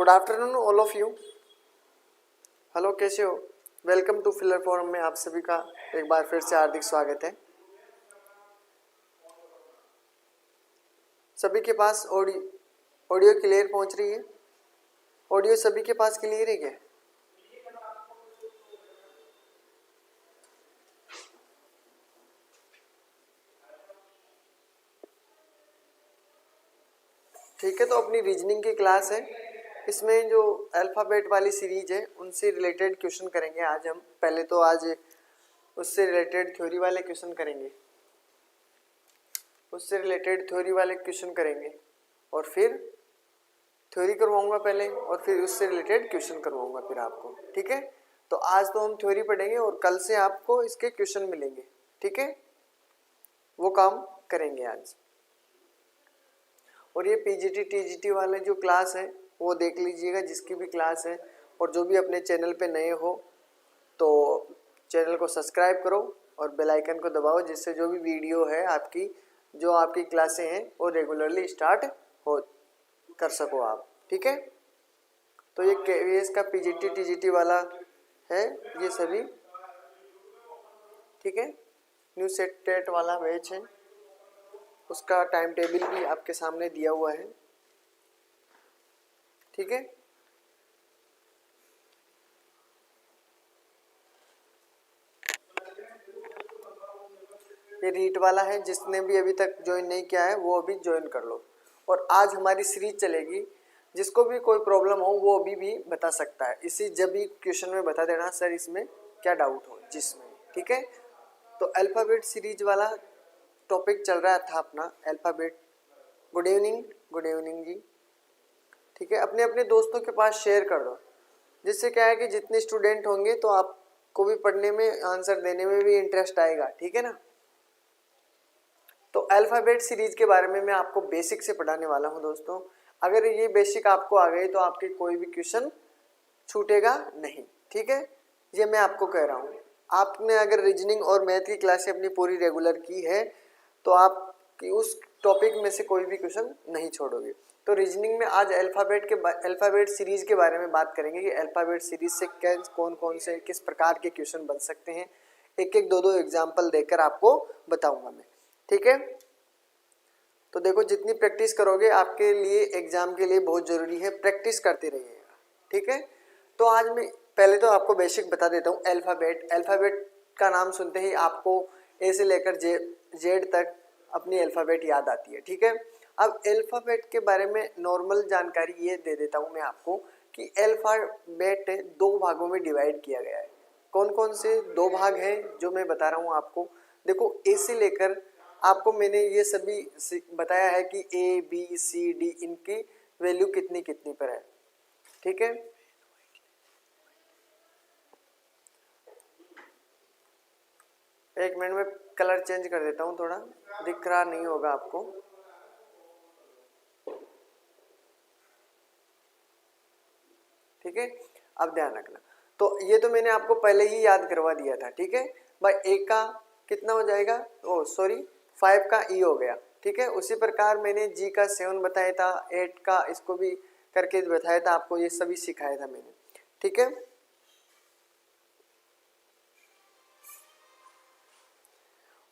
Good afternoon all of you. Hello, कैसे हो? Welcome to filler forum में आप सभी का एक बार फिर से हार्दिक स्वागत है। सभी के पास ऑडियो क्लियर पहुंच रही है? ऑडियो सभी के पास क्लियर है क्या? ठीक है, तो अपनी रीजनिंग की क्लास है। इसमें जो अल्फ़ाबेट वाली सीरीज है उनसे रिलेटेड क्वेश्चन करेंगे आज हम। पहले तो आज उससे रिलेटेड थ्योरी वाले क्वेश्चन करेंगे, और फिर थ्योरी करवाऊंगा पहले, और फिर उससे रिलेटेड क्वेश्चन करवाऊंगा फिर आपको। ठीक है, तो आज तो हम थ्योरी पढ़ेंगे और कल से आपको इसके क्वेश्चन मिलेंगे। ठीक है, वो काम करेंगे आज। और ये पीजीटी टीजीटी वाले जो क्लास है वो देख लीजिएगा, जिसकी भी क्लास है। और जो भी अपने चैनल पे नए हो तो चैनल को सब्सक्राइब करो और बेल आइकन को दबाओ, जिससे जो भी वीडियो है आपकी क्लासें हैं वो रेगुलरली स्टार्ट हो कर सको आप। ठीक है, तो ये केवीएस का पीजीटी टीजीटी वाला है ये सभी। ठीक है, न्यू सेट टेट वाला बैच है, उसका टाइम टेबल भी आपके सामने दिया हुआ है। ठीक है, ये रीट वाला है, जिसने भी अभी तक ज्वाइन नहीं किया है वो अभी ज्वाइन कर लो। और आज हमारी सीरीज चलेगी, जिसको भी कोई प्रॉब्लम हो वो अभी भी बता सकता है। इसी जब भी क्वेश्चन में बता देना सर इसमें क्या डाउट हो जिसमें। ठीक है, तो अल्फ़ाबेट सीरीज वाला टॉपिक चल रहा था अपना अल्फ़ाबेट। गुड इवनिंग जी। ठीक है, अपने अपने दोस्तों के पास शेयर कर दो, जिससे क्या है कि जितने स्टूडेंट होंगे तो आपको भी पढ़ने में, आंसर देने में भी इंटरेस्ट आएगा। ठीक है ना। तो अल्फ़ाबेट सीरीज के बारे में मैं आपको बेसिक से पढ़ाने वाला हूं दोस्तों। अगर ये बेसिक आपको आ गए तो आपके कोई भी क्वेश्चन छूटेगा नहीं। ठीक है, ये मैं आपको कह रहा हूँ। आपने अगर रीजनिंग और मैथ की क्लासें अपनी पूरी रेगुलर की है तो आप उस टॉपिक में से कोई भी क्वेश्चन नहीं छोड़ोगे। तो रीजनिंग में आज अल्फ़ाबेट सीरीज के बारे में बात करेंगे कि अल्फ़ाबेट सीरीज से कौन कौन से किस प्रकार के क्वेश्चन बन सकते हैं। एक एक दो एग्जाम्पल देकर आपको बताऊंगा मैं। ठीक है, तो देखो जितनी प्रैक्टिस करोगे आपके लिए एग्जाम के लिए बहुत जरूरी है, प्रैक्टिस करते रहिएगा। ठीक है, तो आज मैं पहले तो आपको बेसिक बता देता हूँ। अल्फ़ाबेट का नाम सुनते ही आपको ए से लेकर जेड तक अपनी अल्फ़ाबेट याद आती है। ठीक है, अब अल्फ़ाबेट के बारे में नॉर्मल जानकारी ये दे देता हूँ मैं आपको कि अल्फ़ाबेट 2 भागों में डिवाइड किया गया है। कौन कौन से 2 भाग हैं जो मैं बता रहा हूँ आपको। देखो, ए से लेकर आपको मैंने ये सभी बताया है कि ए बी सी डी इनकी वैल्यू कितनी कितनी पर है। ठीक है, एक मिनट में कलर चेंज कर देता हूँ, थोड़ा दिख रहा नहीं होगा आपको। ठीक है, अब ध्यान रखना। तो ये तो मैंने आपको पहले ही याद करवा दिया था। ठीक है भाई, ए का कितना हो जाएगा, 5 का ई हो गया। ठीक है, उसी प्रकार मैंने जी का 7 बताया था, 8 का इसको भी करके बताया था आपको, ये सभी सिखाया था मैंने। ठीक है,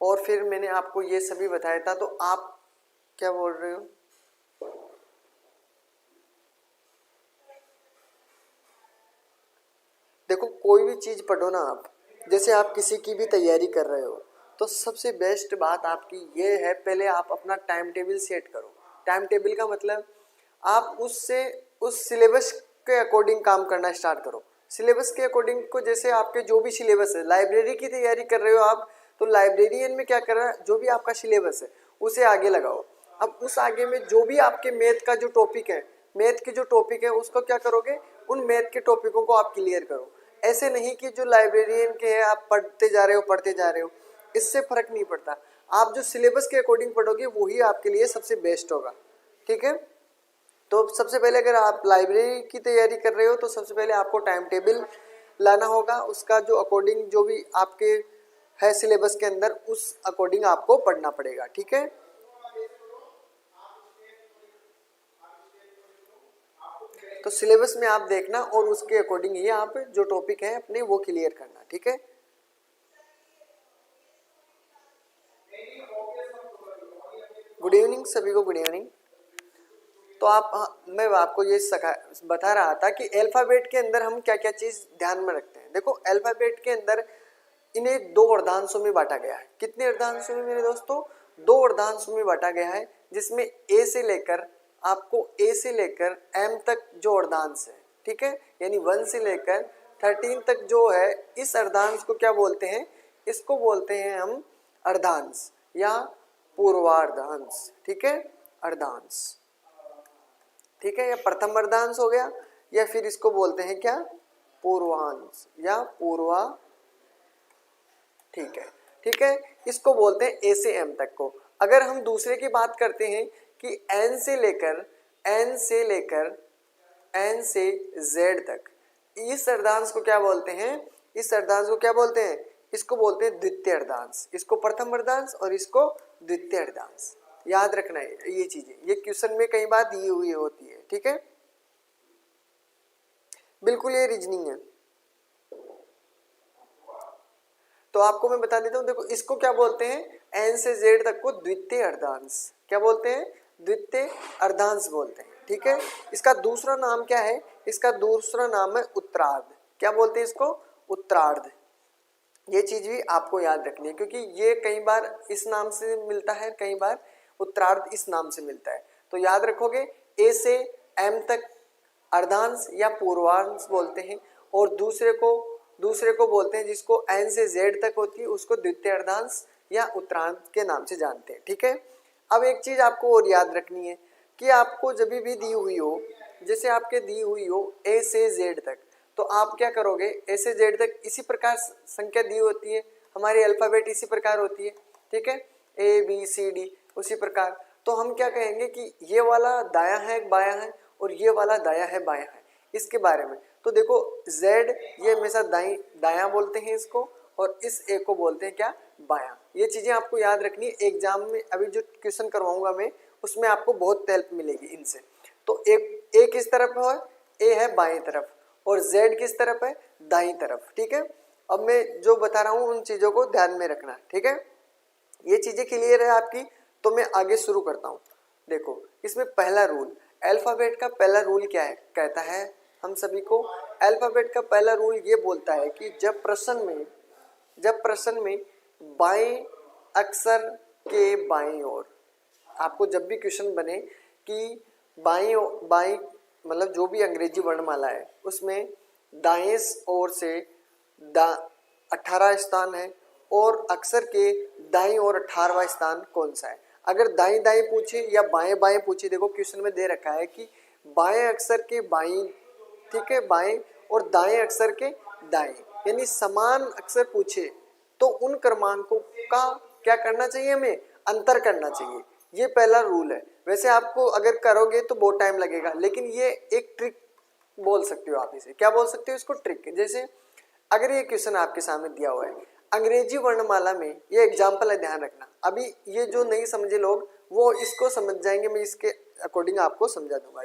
और फिर मैंने आपको ये सभी बताया था। तो आप क्या बोल रहे हो? देखो, कोई भी चीज पढ़ो ना आप, जैसे आप किसी की भी तैयारी कर रहे हो तो सबसे बेस्ट बात आपकी ये है, पहले आप अपना टाइम टेबल सेट करो। टाइम टेबल का मतलब आप उस सिलेबस के अकॉर्डिंग काम करना स्टार्ट करो। सिलेबस के अकॉर्डिंग को, जैसे आपके जो भी सिलेबस है, लाइब्रेरी की तैयारी कर रहे हो आप तो लाइब्रेरियन में क्या कर रहा है, जो भी आपका सिलेबस है उसे आगे लगाओ। अब उस आगे में जो भी आपके मैथ का जो टॉपिक है, मैथ के जो टॉपिक है उसको क्या करोगे, उन मैथ के टॉपिकों को आप क्लियर करो। ऐसे नहीं कि जो लाइब्रेरियन के है आप पढ़ते जा रहे हो, इससे फर्क नहीं पड़ता। आप जो सिलेबस के अकॉर्डिंग पढ़ोगे वही आपके लिए सबसे बेस्ट होगा। ठीक है, तो सबसे पहले अगर आप लाइब्रेरी की तैयारी कर रहे हो तो सबसे पहले आपको टाइम टेबल लाना होगा, उसका जो अकॉर्डिंग जो भी आपके है सिलेबस के अंदर उस अकॉर्डिंग आपको पढ़ना पड़ेगा। ठीक है, तो तो सिलेबस में आप देखना और उसके अकॉर्डिंग ही आप जो टॉपिक है अपने वो क्लियर करना, ठीक है। गुड इवनिंग सभी को, गुड इवनिंग। तो मैं आपको ये बता रहा था कि अल्फाबेट के अंदर हम क्या क्या चीज ध्यान में रखते हैं। देखो अल्फाबेट के अंदर इन्हें दो अर्धांशों में बांटा गया है। कितने अर्धांशों में मेरे दोस्तों? दो अर्धांशों में बांटा गया है, जिसमें ए से लेकर एम तक जो अर्धांश है, ठीक है, यानी 1 से लेकर 13 तक जो है, इस अर्धांश को क्या बोलते हैं? इसको बोलते हैं हम अर्धांश या पूर्वार्धांश, ठीक है, अर्धांश, ठीक है, या प्रथम अर्धांश हो गया, या फिर इसको बोलते हैं क्या? पूर्वांश या पूर्वा, ठीक है, ठीक है, इसको बोलते हैं ए से एम तक को। अगर हम दूसरे की बात करते हैं कि एन से जेड तक, इस अर्धांश को क्या बोलते हैं? इसको बोलते हैं द्वितीय अर्धांश। इसको प्रथम अर्धांश और इसको द्वितीय अर्धांश। याद रखना है ये चीजें, ये क्वेश्चन में कई बार दी हुई होती है, ठीक है, बिल्कुल ये रीजनिंग है। तो आपको मैं बता देता हूं, देखो इसको क्या बोलते हैं? एन से जेड तक को द्वितीय अर्धांश क्या बोलते हैं? द्वितीय अर्धांश बोलते हैं, ठीक है। इसका दूसरा नाम क्या है? इसका दूसरा नाम है उत्तरार्ध। क्या बोलते हैं इसको? उत्तरार्ध। ये चीज भी आपको याद रखनी है, क्योंकि ये कई बार इस नाम से मिलता है, कई बार उत्तरार्ध इस नाम से मिलता है। तो याद रखोगे, ए से एम तक अर्धांश या पूर्वांश बोलते हैं, और दूसरे को बोलते हैं, जिसको एन से जेड तक होती है, उसको द्वितीय अर्धांश या उत्तरार्ध के नाम से जानते हैं, ठीक है। अब एक चीज आपको और याद रखनी है कि आपको जब भी दी हुई हो, जैसे आपके दी हुई हो ए से जेड तक, तो आप क्या करोगे? ए से जेड तक इसी प्रकार संख्या दी होती है, हमारी अल्फाबेट इसी प्रकार होती है, ठीक है, ए बी सी डी, उसी प्रकार। तो हम क्या कहेंगे कि ये वाला दायां है बायां है, और ये वाला दायां है बायां है, इसके बारे में। तो देखो जेड ये हमेशा दायां बोलते हैं इसको, और इस ए को बोलते हैं क्या? बायां। ये चीजें आपको याद रखनी है। एग्जाम में अभी जो क्वेश्चन करवाऊंगा मैं, उसमें आपको बहुत हेल्प मिलेगी इनसे। तो ए किस तरफ है? ए है बाएं तरफ, और जेड किस तरफ है? दाईं तरफ, ठीक है। अब मैं जो बता रहा हूं उन चीजों को ध्यान में रखना, ठीक है। ये चीजें क्लियर है आपकी, तो मैं आगे शुरू करता हूं। देखो इसमें पहला रूल, अल्फाबेट का पहला रूल क्या है? कहता है हम सभी को, अल्फाबेट का पहला रूल ये बोलता है कि जब प्रश्न में बाएं अक्षर के बाईं ओर, आपको जब भी क्वेश्चन बने कि बाईं मतलब जो भी अंग्रेजी वर्णमाला है उसमें दाएं ओर से 18 स्थान है, और अक्षर के दाईं ओर 18वां स्थान कौन सा है? अगर दाईं दाईं पूछे या बाएं बाएं पूछे, देखो क्वेश्चन में दे रखा है कि बाएं अक्षर के बाईं, ठीक है, बाएं, और दाएं अक्षर के दाएं, यानी समान अक्षर पूछे तो उन क्रमांकों का क्या करना चाहिए? हमें अंतर करना चाहिए। ये पहला रूल है। वैसे आपको अगर करोगे तो बहुत टाइम लगेगा, लेकिन ये एक ट्रिक बोल सकते हो आप इसे। क्या बोल सकते हो इसको? ट्रिक। जैसे अगर ये क्वेश्चन आपके सामने दिया हुआ है अंग्रेजी वर्णमाला में, ये एग्जाम्पल है, ध्यान रखना। अभी ये जो नहीं समझे लोग वो इसको समझ जाएंगे, मैं इसके अकॉर्डिंग आपको समझा दूंगा।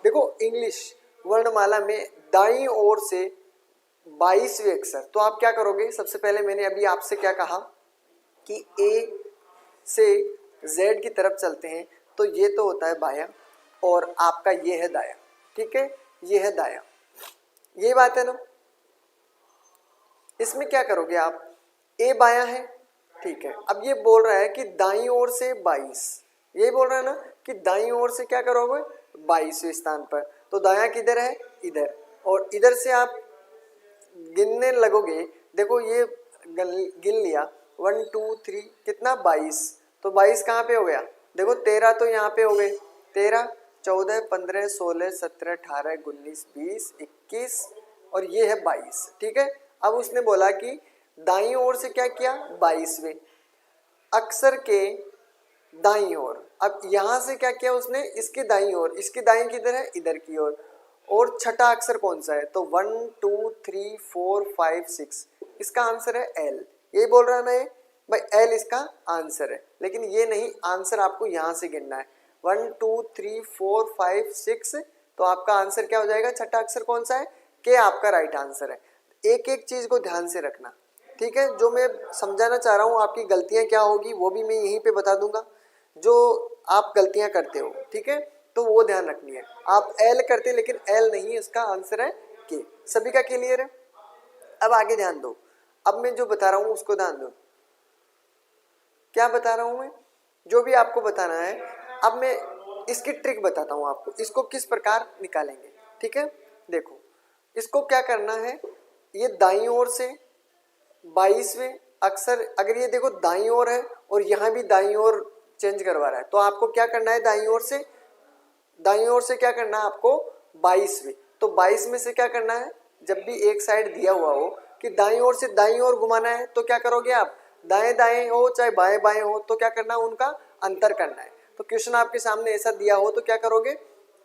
देखो इंग्लिश वर्णमाला में दाईं ओर से 22वें अक्षर, तो आप क्या करोगे? सबसे पहले मैंने अभी आपसे क्या कहा कि ए से जेड की तरफ चलते हैं, तो ये तो होता है बायां, और आपका ये है दायां, ठीक है, ये है दायां, ये बात है ना। इसमें क्या करोगे आप? ए बायां है, ठीक है। अब ये बोल रहा है कि दाईं ओर से 22, यही बोल रहा है ना कि दाईं ओर से क्या करोगे? 22वें स्थान पर। तो दायां किधर है? इधर। और इधर से आप गिनने लगोगे, देखो ये गिन लिया 1 2 3, कितना? 22। तो 22 कहाँ पे हो गया? देखो 13 तो यहाँ पे हो गए, 13 14 15 16 17 18 19 20 21, और ये है 22, ठीक है। अब उसने बोला कि दाईं ओर से क्या किया? 22वें अक्षर के दाईं ओर। अब यहां से क्या किया उसने? इसके दाईं ओर, इसकी दाईं किधर है? इधर की ओर। और छठा अक्षर कौन सा है? तो 1 2 3 4 5 6, इसका आंसर है एल। यही बोल रहा है ना ये भाई, एल इसका आंसर है। लेकिन ये नहीं, आंसर आपको यहां से गिनना है 1 2 3 4 5 6 तो आपका आंसर क्या हो जाएगा, छठा अक्षर कौन सा है, के आपका राइट आंसर है। एक एक चीज को ध्यान से रखना, ठीक है। जो मैं समझाना चाह रहा हूँ आपकी गलतियां क्या होगी वो भी मैं यहीं पे बता दूंगा, जो आप गलतियां करते हो, ठीक है, तो वो ध्यान रखनी है। आप एल करते हैं लेकिन एल नहीं, इसका आंसर है के। सभी का क्लियर है। अब आगे ध्यान दो, अब मैं जो बता रहा हूँ उसको ध्यान दो। क्या बता रहा हूँ मैं, जो भी आपको बताना है, अब मैं इसकी ट्रिक बताता हूँ आपको, इसको किस प्रकार निकालेंगे, ठीक है। देखो इसको क्या करना है, ये दाईं ओर से 22वें अक्षर, अगर ये देखो दाईं ओर है और यहाँ भी दाईं ओर चेंज करवा रहा है, तो आपको क्या करना है, दाईं ओर से क्या करना है आपको 22वें। तो 22 में से क्या करना है, जब भी एक साइड दिया हुआ हो कि दाईं ओर से दाईं ओर घुमाना है, तो क्या करोगे आप, दाएं दाएं हो चाहे बाएं बाएं हो, तो क्या करना है, उनका अंतर करना है। तो क्वेश्चन आपके सामने ऐसा दिया हो तो क्या करोगे,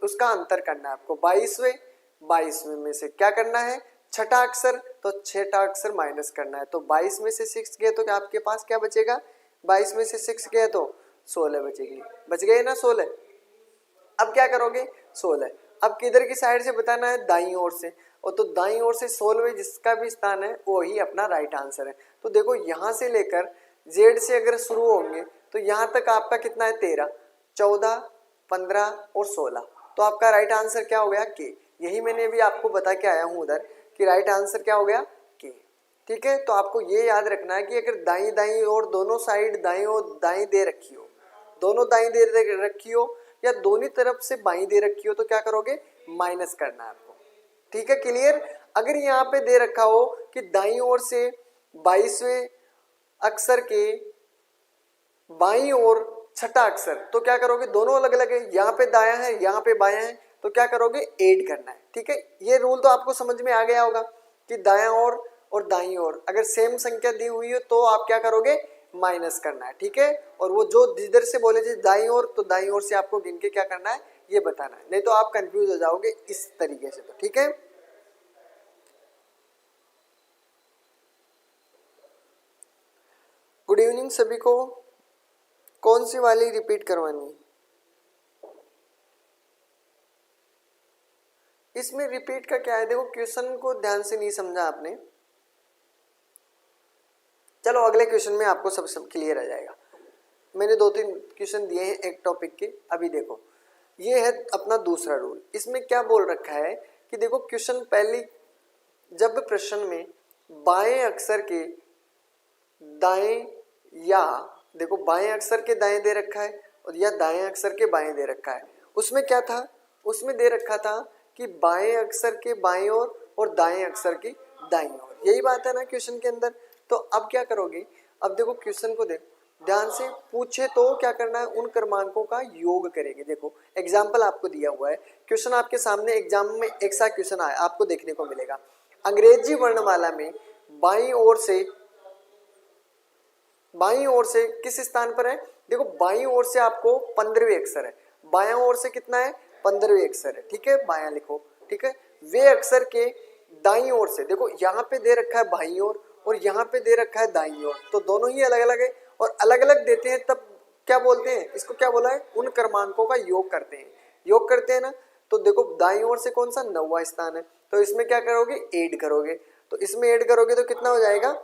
उसका अंतर करना है आपको। 22वें में से क्या करना है, छठा अक्षर, तो छठा अक्षर माइनस करना है। तो 22 में से 6 गए तो क्या आपके पास क्या बचेगा, 22 में से 6 गए तो 16 बचेगी, बच गए ना 16। अब क्या करोगे, 16, अब किधर की साइड से बताना है, दाईं ओर से, और तो दाईं ओर से 16वें जिसका भी स्थान है वो ही अपना राइट आंसर है। तो देखो यहाँ से लेकर जेड से अगर शुरू होंगे तो यहाँ तक आपका कितना है, 13, 14, 15 और 16, तो आपका राइट आंसर क्या हो गया, के। यही मैंने भी आपको बता के आया हूँ उधर कि राइट आंसर क्या हो गया, के, ठीक है। तो आपको ये याद रखना है कि अगर दाईं दाईं और दोनों साइड दाईं और दाईं दे रखी हो, दोनों दाईं दे रखी हो या दोनों तरफ से बाईं दे रखी हो, तो क्या करोगे, माइनस करना है आपको, ठीक है, क्लियर। अगर यहाँ पे दे रखा हो कि दाईं ओर से 22वें अक्षर के बाईं ओर छठा अक्षर, तो क्या करोगे, दोनों अलग अलग है, यहाँ पे दायां है यहाँ पे बायां है, तो क्या करोगे, ऐड करना है, ठीक है। ये रूल तो आपको समझ में आ गया होगा कि दायां ओर और दाईं ओर अगर सेम संख्या दी हुई हो तो आप क्या करोगे, माइनस करना है, ठीक है। और वो जो जिधर से बोले थे दाईं ओर, तो दाईं ओर से आपको गिन के क्या करना है, ये बताना है, नहीं तो आप कंफ्यूज हो जाओगे इस तरीके से, तो ठीक है। गुड इवनिंग सभी को। कौन सी वाली रिपीट करवानी है, इसमें रिपीट का क्या है, देखो क्वेश्चन को ध्यान से नहीं समझा आपने, चलो अगले क्वेश्चन में आपको सब क्लियर आ जाएगा। मैंने 2-3 क्वेश्चन दिए हैं एक टॉपिक के, अभी देखो ये है अपना दूसरा रूल। इसमें क्या बोल रखा है कि देखो क्वेश्चन पहली, जब प्रश्न में बाएं अक्षर के दाएं, या देखो बाएं अक्षर के दाएं दे रखा है और या दाएं अक्षर के बाएं दे रखा है, उसमें क्या था, उसमें दे रखा था कि बाएं अक्षर के बाएं ओर और दाएं अक्षर की दाईं ओर, यही बात है ना क्वेश्चन के अंदर। तो अब क्या करोगे, अब देखो क्वेश्चन को देखो ध्यान से, पूछे तो क्या करना है, उन क्रमांकों का योग करेंगे। देखो एग्जाम्पल आपको दिया हुआ है, क्वेश्चन आपके सामने एग्जाम में एक सा क्वेश्चन आया आपको देखने को मिलेगा, अंग्रेजी वर्णमाला में बाईं ओर से किस स्थान पर है, देखो बाईं ओर से आपको 15वें अक्षर है, बायां ओर से कितना है, 15वें अक्षर है, ठीक है, बायां लिखो, ठीक है। वे अक्षर के दाईं ओर से, देखो यहाँ पे दे रखा है बाईं ओर और यहाँ पे दे रखा है दाईं ओर, तो दोनों ही अलग अलग है, और अलग अलग देते हैं तब क्या बोलते हैं, इसको क्या बोला है, उन क्रमांकों का योग करते हैं, योग करते हैं ना। तो देखो दाईं ओर से कौन सा, 9वां स्थान है, तो इसमें क्या करोगे, ऐड करोगे, तो इसमें ऐड करोगे तो कितना हो जाएगा,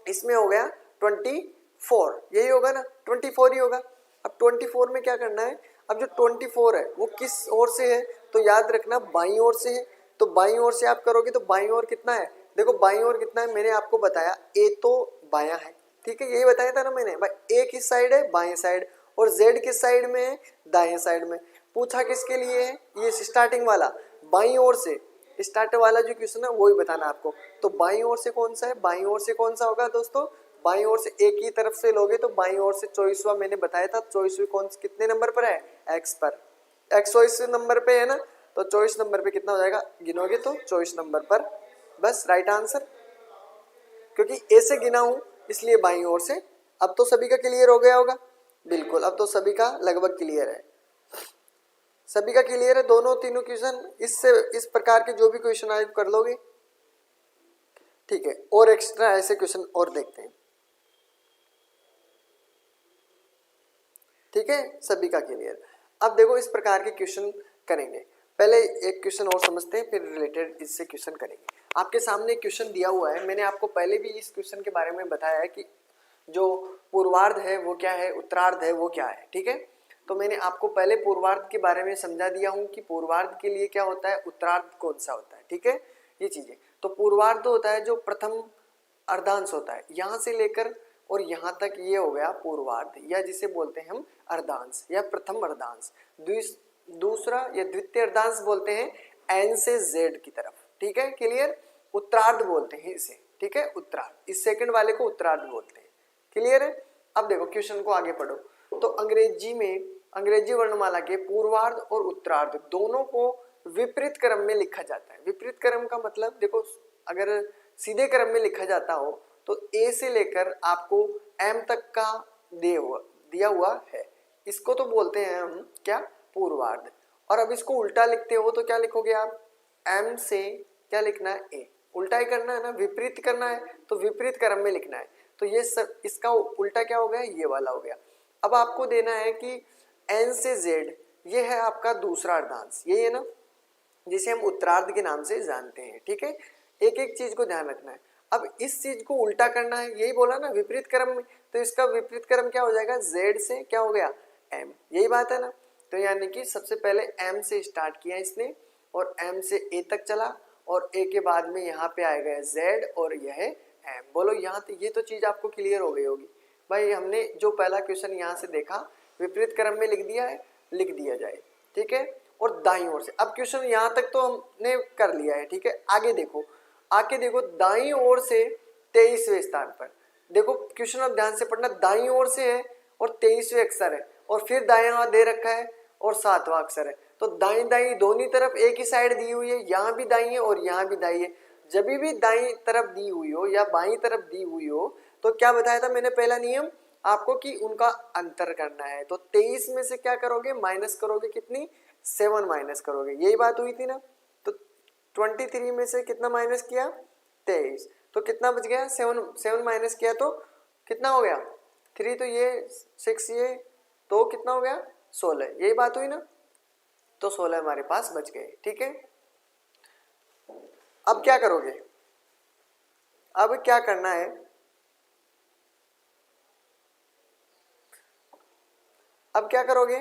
इसमें हो गया 24, यही होगा ना, 24 ही होगा। अब 24 में क्या करना है, अब जो 24 है वो किस ओर से है, तो याद रखना बाईं ओर से है, तो बाईं ओर से आप करोगे तो बाईं ओर कितना है, देखो बाईं ओर कितना है, मैंने आपको बताया ए तो बायां है, ठीक है, यही बताया था ना मैंने, भाई ए किस साइड है, बाएं साइड, और जेड किस साइड में है, दाएं साइड में। पूछा किसके लिए है, ये स्टार्टिंग वाला बाईं ओर से, स्टार्ट वाला जो क्वेश्चन है वो ही बताना आपको। तो बाईं ओर से कौन सा है, बाईं ओर से कौन सा होगा दोस्तों, बाईं ओर से एक ही तरफ से लोगे तो बाईं ओर से 24वां, मैंने बताया था 24वीं कौन कितने नंबर पर है, एक्स पर, एक्स 24 नंबर पे है ना, तो 24 नंबर पे कितना हो जाएगा, गिनोगे तो 24 नंबर पर, बस राइट आंसर, क्योंकि ए से गिना हूं इसलिए बाईं ओर से। अब तो सभी का क्लियर हो गया होगा, बिल्कुल अब तो सभी का लगभग क्लियर है, सभी का क्लियर है, दोनों तीनों क्वेश्चन इससे इस प्रकार के जो भी क्वेश्चन आए कर लोगे, ठीक है। और एक्स्ट्रा ऐसे क्वेश्चन और देखते हैं, ठीक है, सभी का क्लियर। अब देखो इस प्रकार के क्वेश्चन करेंगे, पहले एक क्वेश्चन और समझते हैं, फिर रिलेटेड इससे क्वेश्चन करेंगे। आपके सामने क्वेश्चन दिया हुआ है, मैंने आपको पहले भी इस क्वेश्चन के बारे में बताया है कि जो पूर्वार्ध है वो क्या है, उत्तरार्ध है वो क्या है, ठीक है। तो मैंने आपको पहले पूर्वार्ध के बारे में समझा दिया हूँ कि पूर्वार्ध के लिए क्या होता है, उत्तरार्ध कौन सा होता है, ठीक है, ये चीजें। तो पूर्वार्ध होता है जो प्रथम अर्धांश होता है, यहाँ से लेकर और यहाँ तक ये हो गया पूर्वार्ध, या जिसे बोलते हैं हम अर्धांश या प्रथम अर्धांश। दूसरा या द्वितीय अर्धांश बोलते हैं एन से जेड की तरफ, ठीक है, क्लियर। उत्तरार्ध बोलते हैं इसे, ठीक है, उत्तरार्ध, इस सेकंड वाले को उत्तरार्ध बोलते हैं, क्लियर है। अब देखो क्वेश्चन को आगे पढ़ो। तो अंग्रेजी में, अंग्रेजी वर्णमाला के पूर्वार्ध और उत्तरार्ध दोनों को विपरीत क्रम में लिखा जाता है। विपरीत क्रम का मतलब देखो, अगर सीधे क्रम में लिखा जाता हो तो ए से लेकर आपको एम तक का दिया हुआ है, इसको तो बोलते हैं हम क्या, पूर्वार्ध। और अब इसको उल्टा लिखते हो तो क्या लिखोगे आप, एम से क्या लिखना है, ए, उल्टा ही करना है ना, विपरीत करना है तो विपरीत क्रम में लिखना है। तो ये सब इसका उल्टा क्या हो गया, ये वाला हो गया। अब आपको देना है कि एन से जेड, ये है आपका दूसरा अर्धांश, ये है ना, जिसे हम उत्तरार्ध के नाम से जानते हैं, ठीक है। एक एक चीज को ध्यान रखना है। अब इस चीज को उल्टा करना है, यही बोला ना विपरीत क्रम में, तो इसका विपरीत क्रम क्या हो जाएगा, जेड से क्या हो गया, एम, यही बात है ना। तो यानी कि सबसे पहले एम से स्टार्ट किया इसने और एम से ए तक चला और ए के बाद में यहाँ पे आएगा जेड और यह है एम। बोलो यहाँ तो ये तो चीज आपको क्लियर हो गई होगी भाई। हमने जो पहला क्वेश्चन यहाँ से देखा विपरीत क्रम में लिख दिया है, लिख दिया जाए, ठीक है। और दाईं ओर से, अब क्वेश्चन यहाँ तक तो हमने कर लिया है, ठीक है। आगे देखो, आगे देखो, दाईं ओर से 23वें स्थान पर देखो क्वेश्चन, अब ध्यान से पढ़ना, दाईं ओर से है और 23वें अक्षर है और फिर दायां दे रखा है और 7वां अक्षर है। तो दाईं दाईं दोनों तरफ एक ही साइड दी हुई है, यहाँ भी दाईं है और यहाँ भी दाईं है। जब भी दाईं तरफ दी हुई हो या बाईं तरफ दी हुई हो तो क्या बताया था मैंने पहला नियम आपको कि उनका अंतर करना है। तो 23 में से क्या करोगे, माइनस करोगे, कितनी, 7 माइनस करोगे, यही बात हुई थी ना। तो 23 में से कितना माइनस किया, 23, तो कितना बच गया, 7 माइनस किया तो कितना हो गया, 3, तो ये 6, ये तो कितना हो गया, 16, यही बात हुई ना। तो 16 हमारे पास बच गए, ठीक है। अब क्या करोगे, अब क्या करना है, अब क्या करोगे,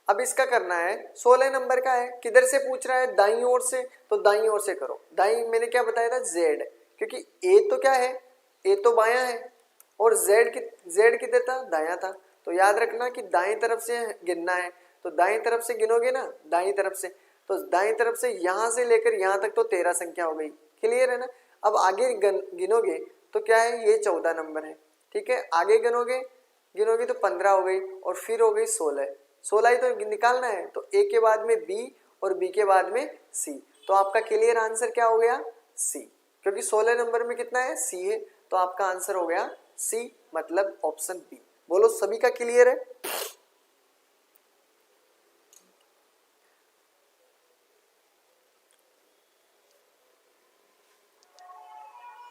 अब इसका करना है 16 नंबर का है, किधर से पूछ रहा है, दाईं ओर से, तो दाईं ओर से करो। दाईं मैंने क्या बताया था, जेड, क्योंकि ए तो क्या है, ए तो बायां है और जेड किधर था, दायां था। तो याद रखना कि दाईं तरफ से गिनना है, तो दाईं तरफ से गिनोगे ना, दाईं तरफ से, तो दाईं तरफ से यहां से लेकर यहां तक तो 13 संख्या हो गई, क्लियर है ना। अब आगे गिनोगे तो क्या है, ये 14 नंबर है, ठीक है। आगे गिनोगे तो 15 हो गई और फिर हो गई 16 ही तो निकालना है। तो ए के बाद में बी और बी के बाद में सी, तो आपका क्लियर आंसर क्या हो गया, सी, क्योंकि 16 नंबर में कितना है, सी है, तो आपका आंसर हो गया सी, मतलब ऑप्शन बी। बोलो सभी का क्लियर है।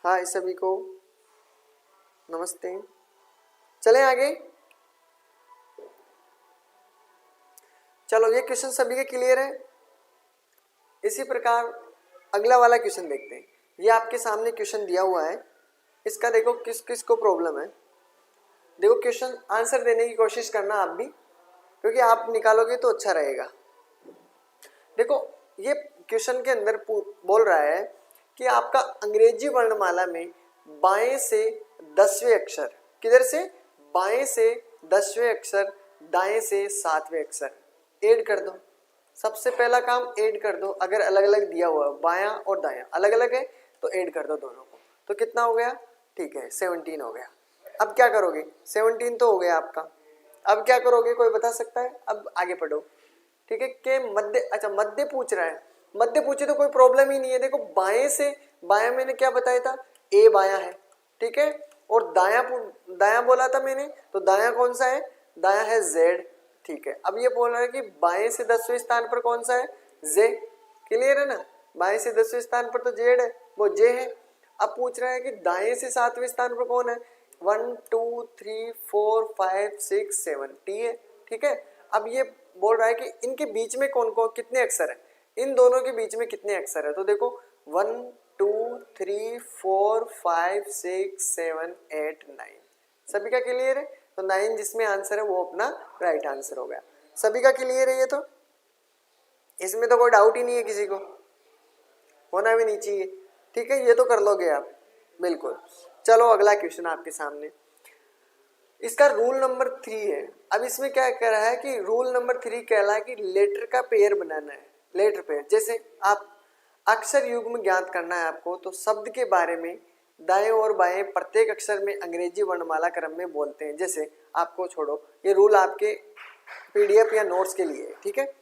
हाँ सभी को नमस्ते, चलें आगे। चलो ये क्वेश्चन सभी के क्लियर है। इसी प्रकार अगला वाला क्वेश्चन देखते हैं। ये आपके सामने क्वेश्चन दिया हुआ है, इसका देखो किस किस को प्रॉब्लम है। देखो क्वेश्चन आंसर देने की कोशिश करना आप भी, क्योंकि आप निकालोगे तो अच्छा रहेगा। देखो ये क्वेश्चन के अंदर बोल रहा है कि आपका अंग्रेजी वर्णमाला में बाएं से 10वें अक्षर, किधर से, बाएं से 10वें अक्षर, दाएं से 7वें अक्षर ऐड कर दो। सबसे पहला काम ऐड कर दो, अगर अलग अलग दिया हुआ है, बायां और दायां अलग अलग है तो ऐड कर दो दोनों को। तो कितना हो गया, ठीक है 17 हो गया। अब क्या करोगे, 17 तो हो गया आपका, अब क्या करोगे कोई बता सकता है। अब आगे पढ़ो, ठीक है। के मध्य, अच्छा मध्य पूछ रहा है, मध्य पूछे तो कोई प्रॉब्लम ही नहीं है। देखो बाएं से, बायां मैंने क्या बताया था, ए बायां है, ठीक है, और दायां बोला था मैंने, तो दायां कौन सा है, दायां है जेड, ठीक है। अब ये बोल रहा है कि बाएं से 10वें स्थान पर कौन सा है, जे, क्लियर है ना। बाएं से 10वें स्थान पर तो जेड है, वो जे है। अब पूछ रहा है कि दाएं से 7वें स्थान पर कौन है, 1 2 3 4 5 6 7 टी है, ठीक है। अब ये बोल रहा है कि इनके बीच में कौन कौन कितने अक्षर है, इन दोनों के बीच में कितने अक्षर है। तो देखो 1 2 3 4 5 6 7 8 9, सभी का क्लियर है। तो 9 जिसमें आंसर है वो अपना राइट आंसर हो गया। सभी का क्लियर है ये, तो इसमें तो कोई डाउट ही नहीं है, किसी को होना भी नहीं चाहिए। ठीक है, ये तो कर लोगे आप बिल्कुल। चलो अगला क्वेश्चन आपके सामने, इसका रूल नंबर 3 है। अब इसमें क्या कह रहा है कि रूल नंबर 3 कह रहा है कि लेटर का पेयर बनाना है। लेटर पेयर जैसे आप अक्षर युग्म ज्ञात करना है आपको, तो शब्द के बारे में दाएं और बाएं प्रत्येक अक्षर में अंग्रेजी वर्णमाला क्रम में बोलते हैं। जैसे आपको छोड़ो, ये रूल आपके पीडीएफ या नोट्स के लिए है, ठीक है।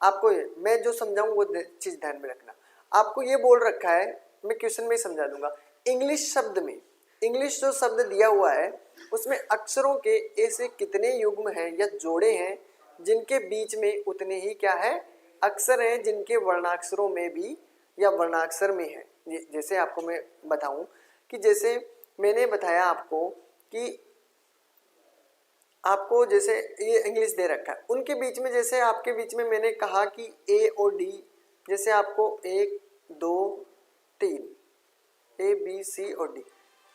आपको मैं जो समझाऊं वो चीज ध्यान में रखना। आपको ये बोल रखा है, मैं क्वेश्चन में ही समझा दूंगा। इंग्लिश शब्द में, इंग्लिश जो शब्द दिया हुआ है उसमें अक्षरों के ऐसे कितने युग्म हैं या जोड़े हैं जिनके बीच में उतने ही क्या है अक्षर हैं जिनके वर्णाक्षरों में भी या वर्णाक्षर में है। जैसे आपको मैं बताऊं कि जैसे मैंने बताया आपको कि आपको जैसे ये इंग्लिश दे रखा है, उनके बीच में जैसे आपके बीच में मैंने कहा कि ए और डी, जैसे आपको 1 2 3 ए बी सी और डी,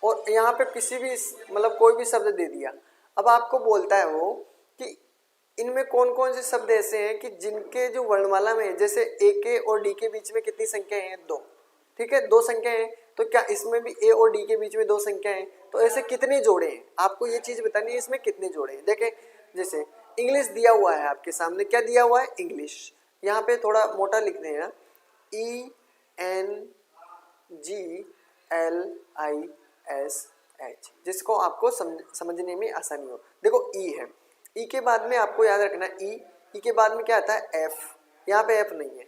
और यहाँ पे किसी भी मतलब कोई भी शब्द दे दिया। अब आपको बोलता है वो कि इनमें कौन कौन से शब्द ऐसे हैं कि जिनके जो वर्णमाला में, जैसे ए के और डी के बीच में कितनी संख्या है 2, ठीक है 2 संख्या है। तो क्या इसमें भी ए और डी के बीच में 2 संख्या है, तो ऐसे कितने जोड़े हैं आपको ये चीज बतानी है, इसमें कितने जोड़े हैं। देखें जैसे इंग्लिश दिया हुआ है आपके सामने, क्या दिया हुआ है इंग्लिश, यहाँ पे थोड़ा मोटा लिख देना ENGLISH, जिसको आपको समझने में आसानी हो। देखो ई है, ई के बाद में आपको याद रखना ई के बाद में क्या आता है एफ, यहाँ पे एफ नहीं है,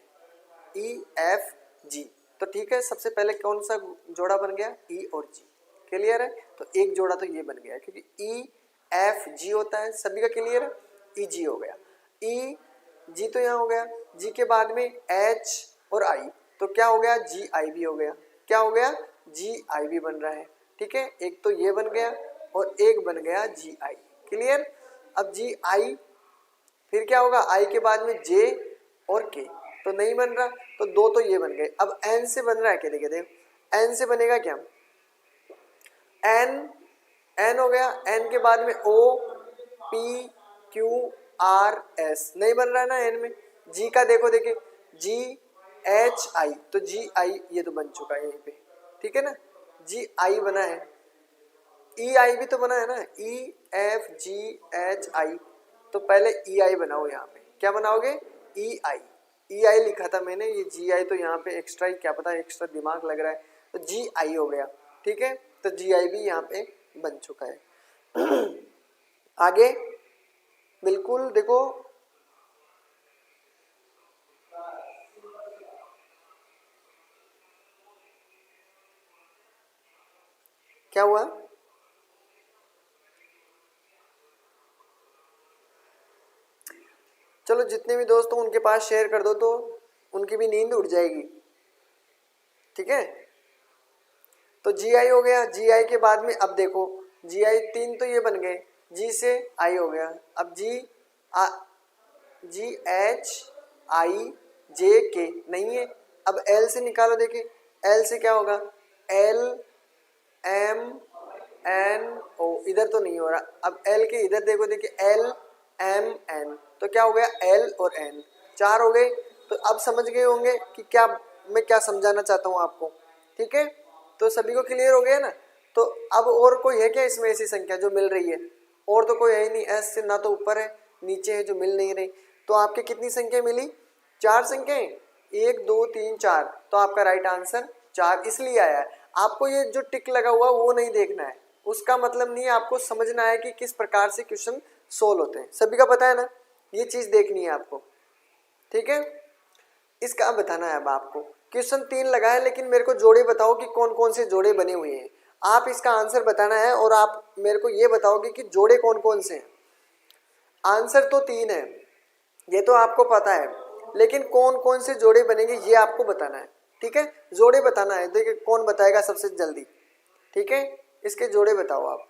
EFG। तो ठीक है, सबसे पहले कौन सा जोड़ा बन गया ई और जी, क्लियर है। तो एक जोड़ा तो ये बन गया क्योंकि EFG होता है, सभी का क्लियर है। EG हो गया, EG तो यहाँ हो गया, जी के बाद में H और I, तो क्या हो गया GIB हो गया, क्या हो गया GIB बन रहा है। ठीक है, एक तो ये बन गया और एक बन गया GI, क्लियर। अब GI फिर क्या होगा, I के बाद में J और K, तो नहीं बन रहा, तो 2 तो ये बन गए। अब N से बन रहा है क्या, देखिए N से बनेगा क्या, N हो गया, N के बाद में O P Q R S, नहीं बन रहा है ना N में। G का देखो देखिए GHI, तो GI ये तो बन चुका है यहीं पे, ठीक है ना, GI बना है। EI भी तो बना है ना, EFGHI, तो पहले EI बनाओ, यहाँ पे क्या बनाओगे EI लिखा था मैंने, ये GI तो यहाँ पे एक्स्ट्रा ही, क्या पता एक्स्ट्रा दिमाग लग रहा है, तो GI हो गया, ठीक है। तो GI भी यहाँ पे बन चुका है। आगे बिल्कुल देखो, क्या हुआ, चलो जितने भी दोस्त हो उनके पास शेयर कर दो, तो उनकी भी नींद उड़ जाएगी, ठीक है। तो GI हो गया, GI के बाद में अब देखो GI 3 तो ये बन गए, G से I हो गया, अब GHIJK नहीं है, अब L से निकालो, देखिए L से क्या होगा LMNO, इधर तो नहीं हो रहा, अब L के इधर देखो, देखिए LMN, तो क्या हो गया L और N, 4 हो गए। तो अब समझ गए होंगे कि क्या मैं क्या समझाना चाहता हूँ आपको, ठीक है। तो सभी को क्लियर हो गया ना। तो अब और कोई है क्या इसमें ऐसी संख्या जो मिल रही है, और तो कोई है ही नहीं, S से ना तो ऊपर है नीचे है जो मिल नहीं रही। तो आपके कितनी संख्या मिली, 4 संख्याएं, 1 2 3 4, तो आपका राइट आंसर 4 इसलिए आया है। आपको ये जो टिक लगा हुआ वो नहीं देखना है, उसका मतलब नहीं है, आपको समझना है कि किस प्रकार से क्वेश्चन सोल्व होते हैं, सभी का पता है ना, ये चीज देखनी है आपको, ठीक है। इसका बताना है अब आपको, क्वेश्चन 3 लगा है लेकिन मेरे को जोड़े बताओ कि कौन कौन से जोड़े बने हुए हैं, आप इसका आंसर बताना है और आप मेरे को ये बताओगे कि जोड़े कौन कौन से हैं। आंसर तो 3 है, ये तो आपको पता है, लेकिन कौन कौन से जोड़े बनेंगे ये आपको बताना है, ठीक है। जोड़े बताना है, देखिए कौन बताएगा सबसे जल्दी, ठीक है, इसके जोड़े बताओ आप।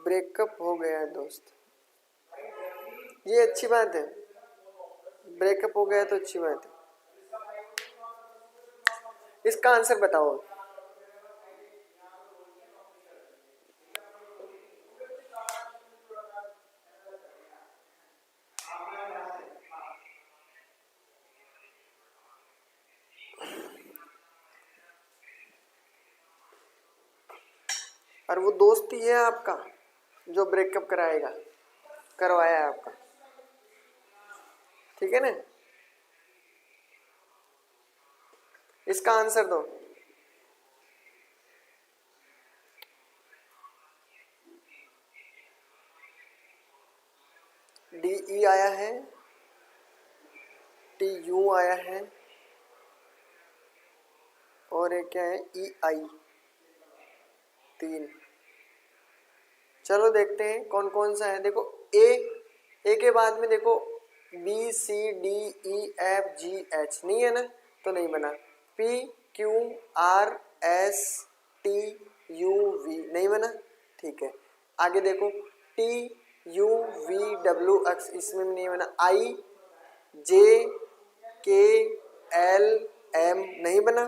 ब्रेकअप हो गया है दोस्त, ये अच्छी बात है, ब्रेकअप हो गया तो अच्छी बात है। इसका आंसर बताओ। और वो दोस्त ही है आपका जो ब्रेकअप कराएगा, करवाया है आपका, ठीक है ना। इसका आंसर दो। डी ई आया है, टी यू आया है, और एक क्या है, ई आई, 3। चलो देखते हैं कौन कौन सा है। देखो ए के बाद में देखो B C D E F G H नहीं है ना, तो नहीं बना। P Q R S T U V नहीं बना, ठीक है। आगे देखो T U V W X, इसमें भी नहीं बना। आई जे के एल एम नहीं बना,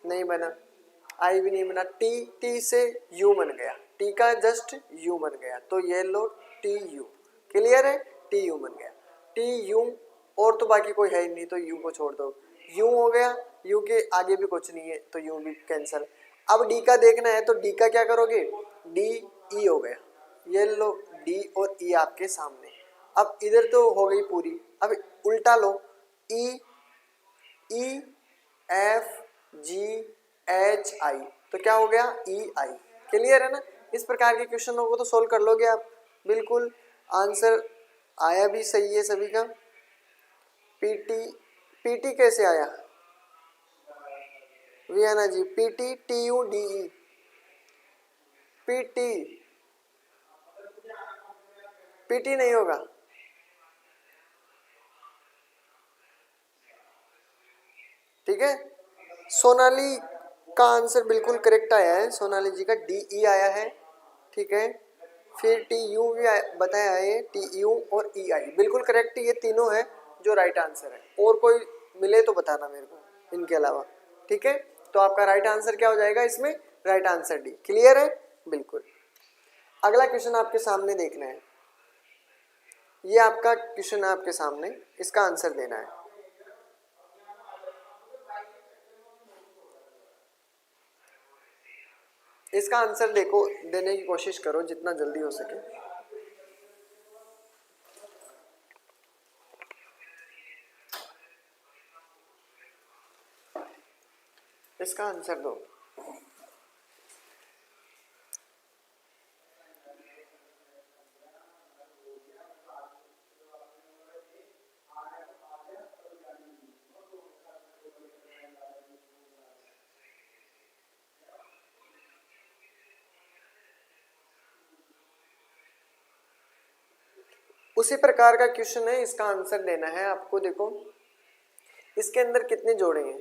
नहीं बना। आई भी नहीं बना। टी से यू बन गया, टी का जस्ट यू बन गया, तो ये लो टी यू। क्लियर है, टी यू बन गया, टी यू। और तो बाकी कोई है ही नहीं, तो यू को छोड़ दो। यू हो गया, यू के आगे भी कुछ नहीं है, तो यू भी कैंसिल। अब डी का देखना है, तो डी का क्या करोगे, डी ई हो गया, ये लो डी और ई आपके सामने। अब इधर तो हो गई पूरी, अब उल्टा लो, ई एफ जी एच आई, तो क्या हो गया, ई आई। क्लियर है ना। इस प्रकार के क्वेश्चन को तो सोल्व कर लोगे आप बिल्कुल। आंसर आया भी सही है सभी का। पीटी कैसे आया वियाना जी, PT T U D E, PT PT नहीं होगा। ठीक है, सोनाली का आंसर बिल्कुल करेक्ट आया है, सोनाली जी का डी ई आया है, ठीक है। फिर टी यू भी बताया है, टी यू और ई आई बिल्कुल करेक्ट, ये तीनों है जो राइट आंसर है। और कोई मिले तो बताना मेरे को इनके अलावा, ठीक है। तो आपका राइट आंसर क्या हो जाएगा इसमें, राइट आंसर डी। क्लियर है बिल्कुल। अगला क्वेश्चन आपके सामने देखना है, ये आपका क्वेश्चन है आपके सामने, इसका आंसर देना है। इसका आंसर देखो, देने की कोशिश करो जितना जल्दी हो सके। इसका आंसर दो। उसी प्रकार का क्वेश्चन है, इसका आंसर देना है आपको। देखो इसके अंदर कितने जोड़े हैं,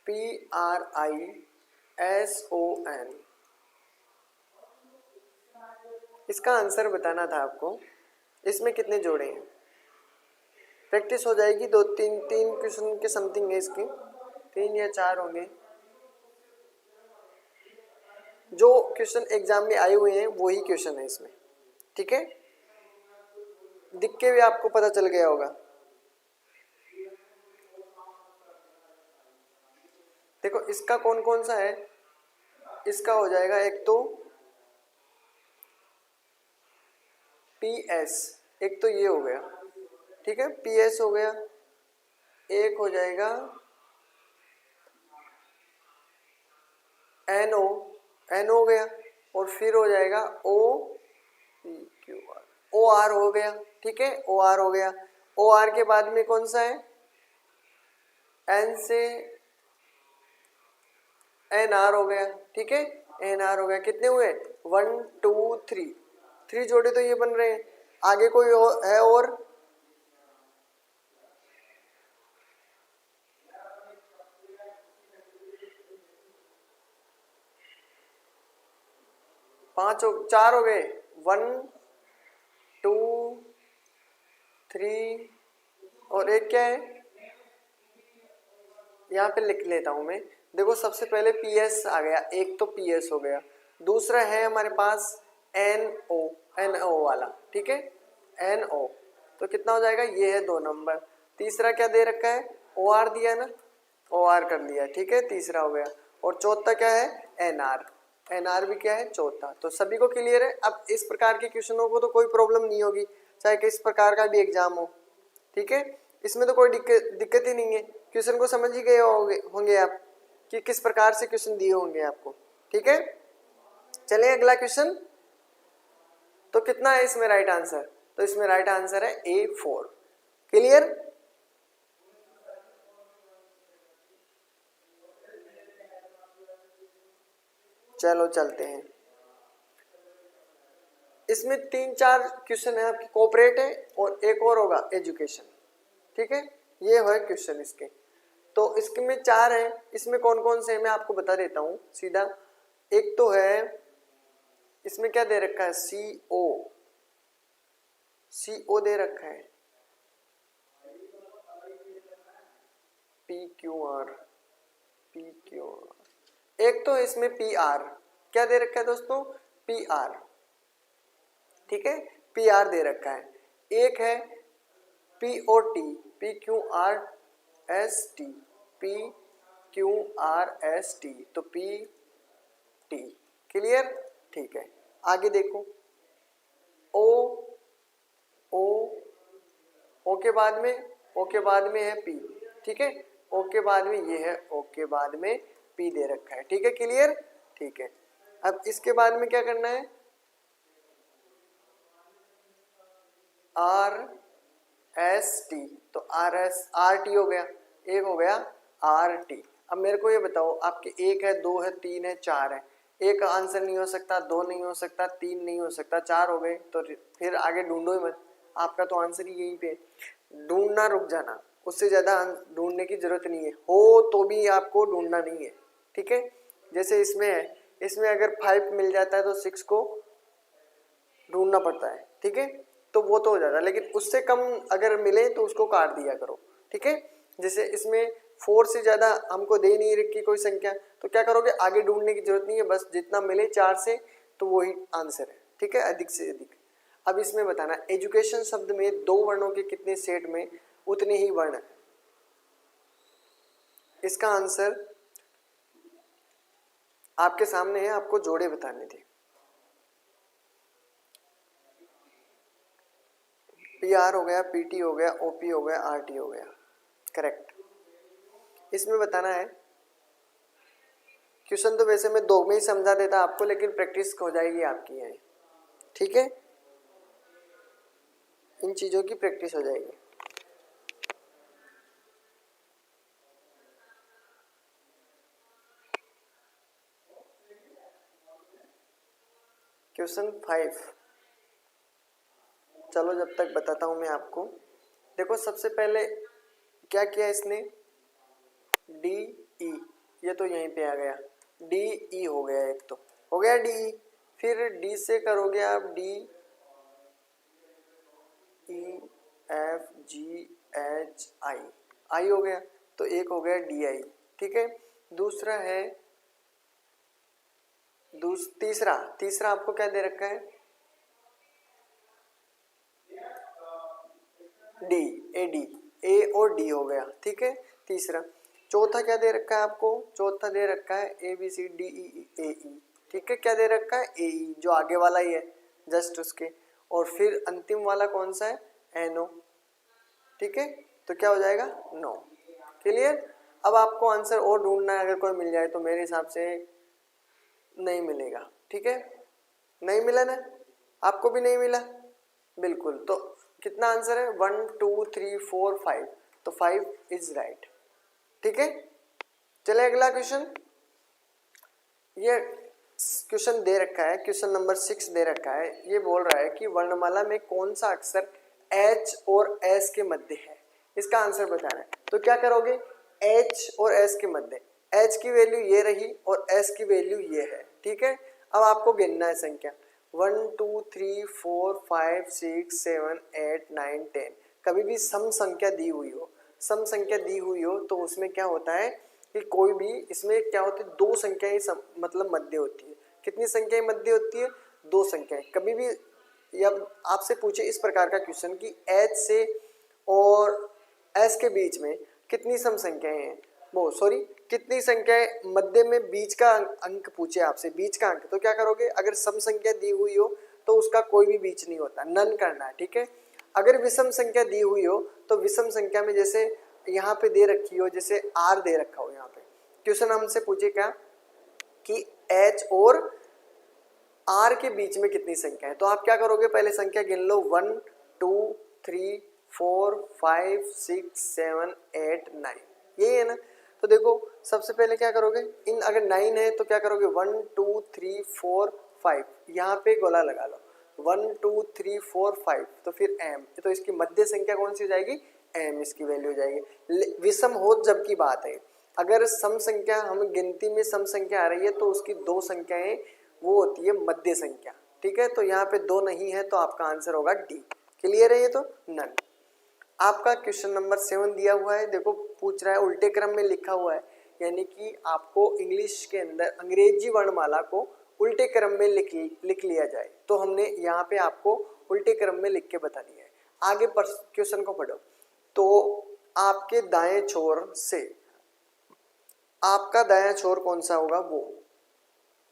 PRISON, इसका आंसर बताना था आपको। इसमें कितने जोड़े हैं, प्रैक्टिस हो जाएगी। तीन क्वेश्चन के समथिंग है इसके, 3 या 4 होंगे। जो क्वेश्चन एग्जाम में आए हुए हैं वही क्वेश्चन है इसमें, ठीक है। दिख के भी आपको पता चल गया होगा। देखो इसका कौन कौन सा है, इसका हो जाएगा एक तो PS, एक तो ये हो गया, ठीक है, PS हो गया। एक हो जाएगा NO हो गया, और फिर हो जाएगा OR हो गया, ठीक है, OR हो गया। OR के बाद में कौन सा है, N से NR हो गया, ठीक है, NR हो गया। कितने हुए, 1 2 3 जोड़े तो ये बन रहे हैं। आगे कोई है और, चार हो गए, 1 2 3 और एक क्या है, यहाँ पे लिख लेता हूं मैं। देखो सबसे पहले PS आ गया, एक तो PS हो गया, दूसरा है हमारे पास NO वाला, ठीक है, NO, तो कितना हो जाएगा, ये है 2 नंबर। तीसरा क्या दे रखा है, OR दिया ना, OR कर लिया, ठीक है, तीसरा हो गया। और चौथा क्या है, NR भी क्या है, चौथा। तो सभी को क्लियर है। अब इस प्रकार के क्वेश्चनों को तो कोई प्रॉब्लम नहीं होगी, चाहे किस प्रकार का भी एग्जाम हो, ठीक है, इसमें तो कोई दिक्कत ही नहीं है। क्वेश्चन को समझ ही गए होंगे आप कि किस प्रकार से क्वेश्चन दिए होंगे आपको, ठीक है। चलिए अगला क्वेश्चन। तो कितना है इसमें राइट आंसर, तो इसमें राइट आंसर है A4। क्लियर। चलो चलते हैं। इसमें 3-4 क्वेश्चन है आपकी, कोऑपरेट है और एक और होगा एजुकेशन, ठीक है, ये है क्वेश्चन इसके। तो इसके में 4 है, इसमें कौन कौन से है मैं आपको बता देता हूँ सीधा। एक तो है इसमें क्या दे रखा है, CO दे रखा है, PQR। एक तो इसमें PR क्या दे रखा है दोस्तों, PR, ठीक है, PR दे रखा है। एक है POT, PQRST, तो PT। क्लियर, ठीक है। आगे देखो, O के बाद में है P, ठीक है, O के बाद में ये है, O के बाद में P दे रखा है, ठीक है, क्लियर, ठीक है। अब इसके बाद में क्या करना है, RST, तो RT हो गया, एक हो गया RT। अब मेरे को ये बताओ, आपके 1 है, 2 है, 3 है, 4 है, एक आंसर नहीं हो सकता, 2 नहीं हो सकता, 3 नहीं हो सकता, 4 हो गए, तो फिर आगे ढूंढो ही मत, आपका तो आंसर ही यहीं पे। ढूंढना रुक जाना, उससे ज़्यादा ढूंढने की जरूरत नहीं है, हो तो भी आपको ढूंढना नहीं है, ठीक है। जैसे इसमें है, इसमें अगर 5 मिल जाता है तो 6 को ढूंढना पड़ता है, ठीक है, तो वो तो हो जाता है, लेकिन उससे कम अगर मिले तो उसको काट दिया करो, ठीक है। जैसे इसमें 4 से ज़्यादा हमको दे नहीं रखी कोई संख्या, तो क्या करोगे, आगे ढूंढने की जरूरत नहीं है, बस जितना मिले 4 से तो वही आंसर है, ठीक है, अधिक से अधिक। अब इसमें बताना, एजुकेशन शब्द में 2 वर्णों के कितने सेट में उतने ही वर्ण है। इसका आंसर आपके सामने है, आपको जोड़े बताने थे। PR हो गया, PT हो गया, OP हो गया, RT हो गया, करेक्ट। इसमें बताना है, क्वेश्चन तो वैसे मैं 2 में ही समझा देता आपको, लेकिन प्रैक्टिस हो जाएगी आपकी यहाँ, ठीक है, इन चीज़ों की प्रैक्टिस हो जाएगी। क्वेश्चन 5, चलो जब तक बताता हूँ मैं आपको। देखो सबसे पहले क्या किया इसने, DE, ये तो यहीं पे आ गया, DE हो गया, एक तो हो गया DE, फिर D से करोगे आप DEFGHI, I हो गया, तो एक हो गया DI, ठीक है। दूसरा है तीसरा आपको क्या दे रखा है, AD, A और D हो गया, ठीक है, तीसरा। चौथा क्या दे रखा है आपको, चौथा दे रखा है ABCDEAE, ठीक है, क्या दे रखा है, AE, जो आगे वाला ही है जस्ट उसके, और फिर अंतिम वाला कौन सा है, NO, ठीक है, तो क्या हो जाएगा 9। क्लियर। अब आपको आंसर और ढूंढना है, अगर कोई मिल जाए तो मेरे हिसाब से नहीं मिलेगा, ठीक है, नहीं मिला ना, आपको भी नहीं मिला, बिल्कुल। तो कितना आंसर है, 1 2 3 4 5, तो 5 इज राइट, ठीक है। चले अगला क्वेश्चन। ये क्वेश्चन दे रखा है, क्वेश्चन नंबर 6 दे रखा है, ये बोल रहा है कि वर्णमाला में कौन सा अक्षर H और S के मध्य है, इसका आंसर बताना है। तो क्या करोगे, H और S के मध्य, H की वैल्यू ये रही और S की वैल्यू ये है, ठीक है। अब आपको गिनना है संख्या, 1 2 3 4 5 6 7 8 9 10 कभी भी सम संख्या दी हुई हो, सम संख्या दी हुई हो तो उसमें क्या होता है कि कोई भी इसमें क्या होती है, दो संख्याएं मतलब मध्य होती है। कितनी संख्याएं मध्य होती है? दो संख्याएं। कभी भी या आपसे पूछे इस प्रकार का क्वेश्चन कि एच से और एस के बीच में कितनी सम संख्याएं हैं, वो सॉरी कितनी संख्याएं मध्य में बीच का अंक पूछे आपसे, बीच का अंक, तो क्या करोगे? अगर सम संख्या दी हुई हो तो उसका कोई भी बीच नहीं होता, नन करना है, ठीक है। अगर विषम संख्या दी हुई हो तो विषम संख्या में जैसे यहाँ पे दे रखी हो, जैसे आर दे रखा हो, यहाँ पे क्वेश्चन हमसे पूछे क्या कि एच और आर के बीच में कितनी संख्या है, तो आप क्या करोगे? पहले संख्या गिन लो, 1 2 3 4 5 6 7 8 9, यही है ना। तो देखो सबसे पहले क्या करोगे, इन अगर 9 है तो क्या करोगे? 1 2 3 4 5, यहाँ पे गोला लगा लो, 1 2 3 4 5, तो फिर m, तो इसकी मध्य संख्या कौन सी हो जाएगी? m इसकी वैल्यू हो जाएगी। विषम हो जब की बात है, अगर सम संख्या हम गिनती में सम संख्या आ रही है तो उसकी दो संख्याएं वो होती है मध्य संख्या, ठीक है। तो यहाँ पे दो नहीं है तो आपका आंसर होगा डी। क्लियर है ये? तो नन। आपका क्वेश्चन नंबर 7 दिया हुआ है, देखो पूछ रहा है उल्टे क्रम में लिखा हुआ है, यानी कि आपको इंग्लिश के अंदर अंग्रेजी वर्णमाला को उल्टे क्रम में लिख लिया जाए, तो हमने यहाँ पे आपको उल्टे क्रम में लिख के बता दिया है। आगे क्वेश्चन को पढ़ो। तो आपके दाएं छोर से, आपका दायां छोर कौन सा होगा? वो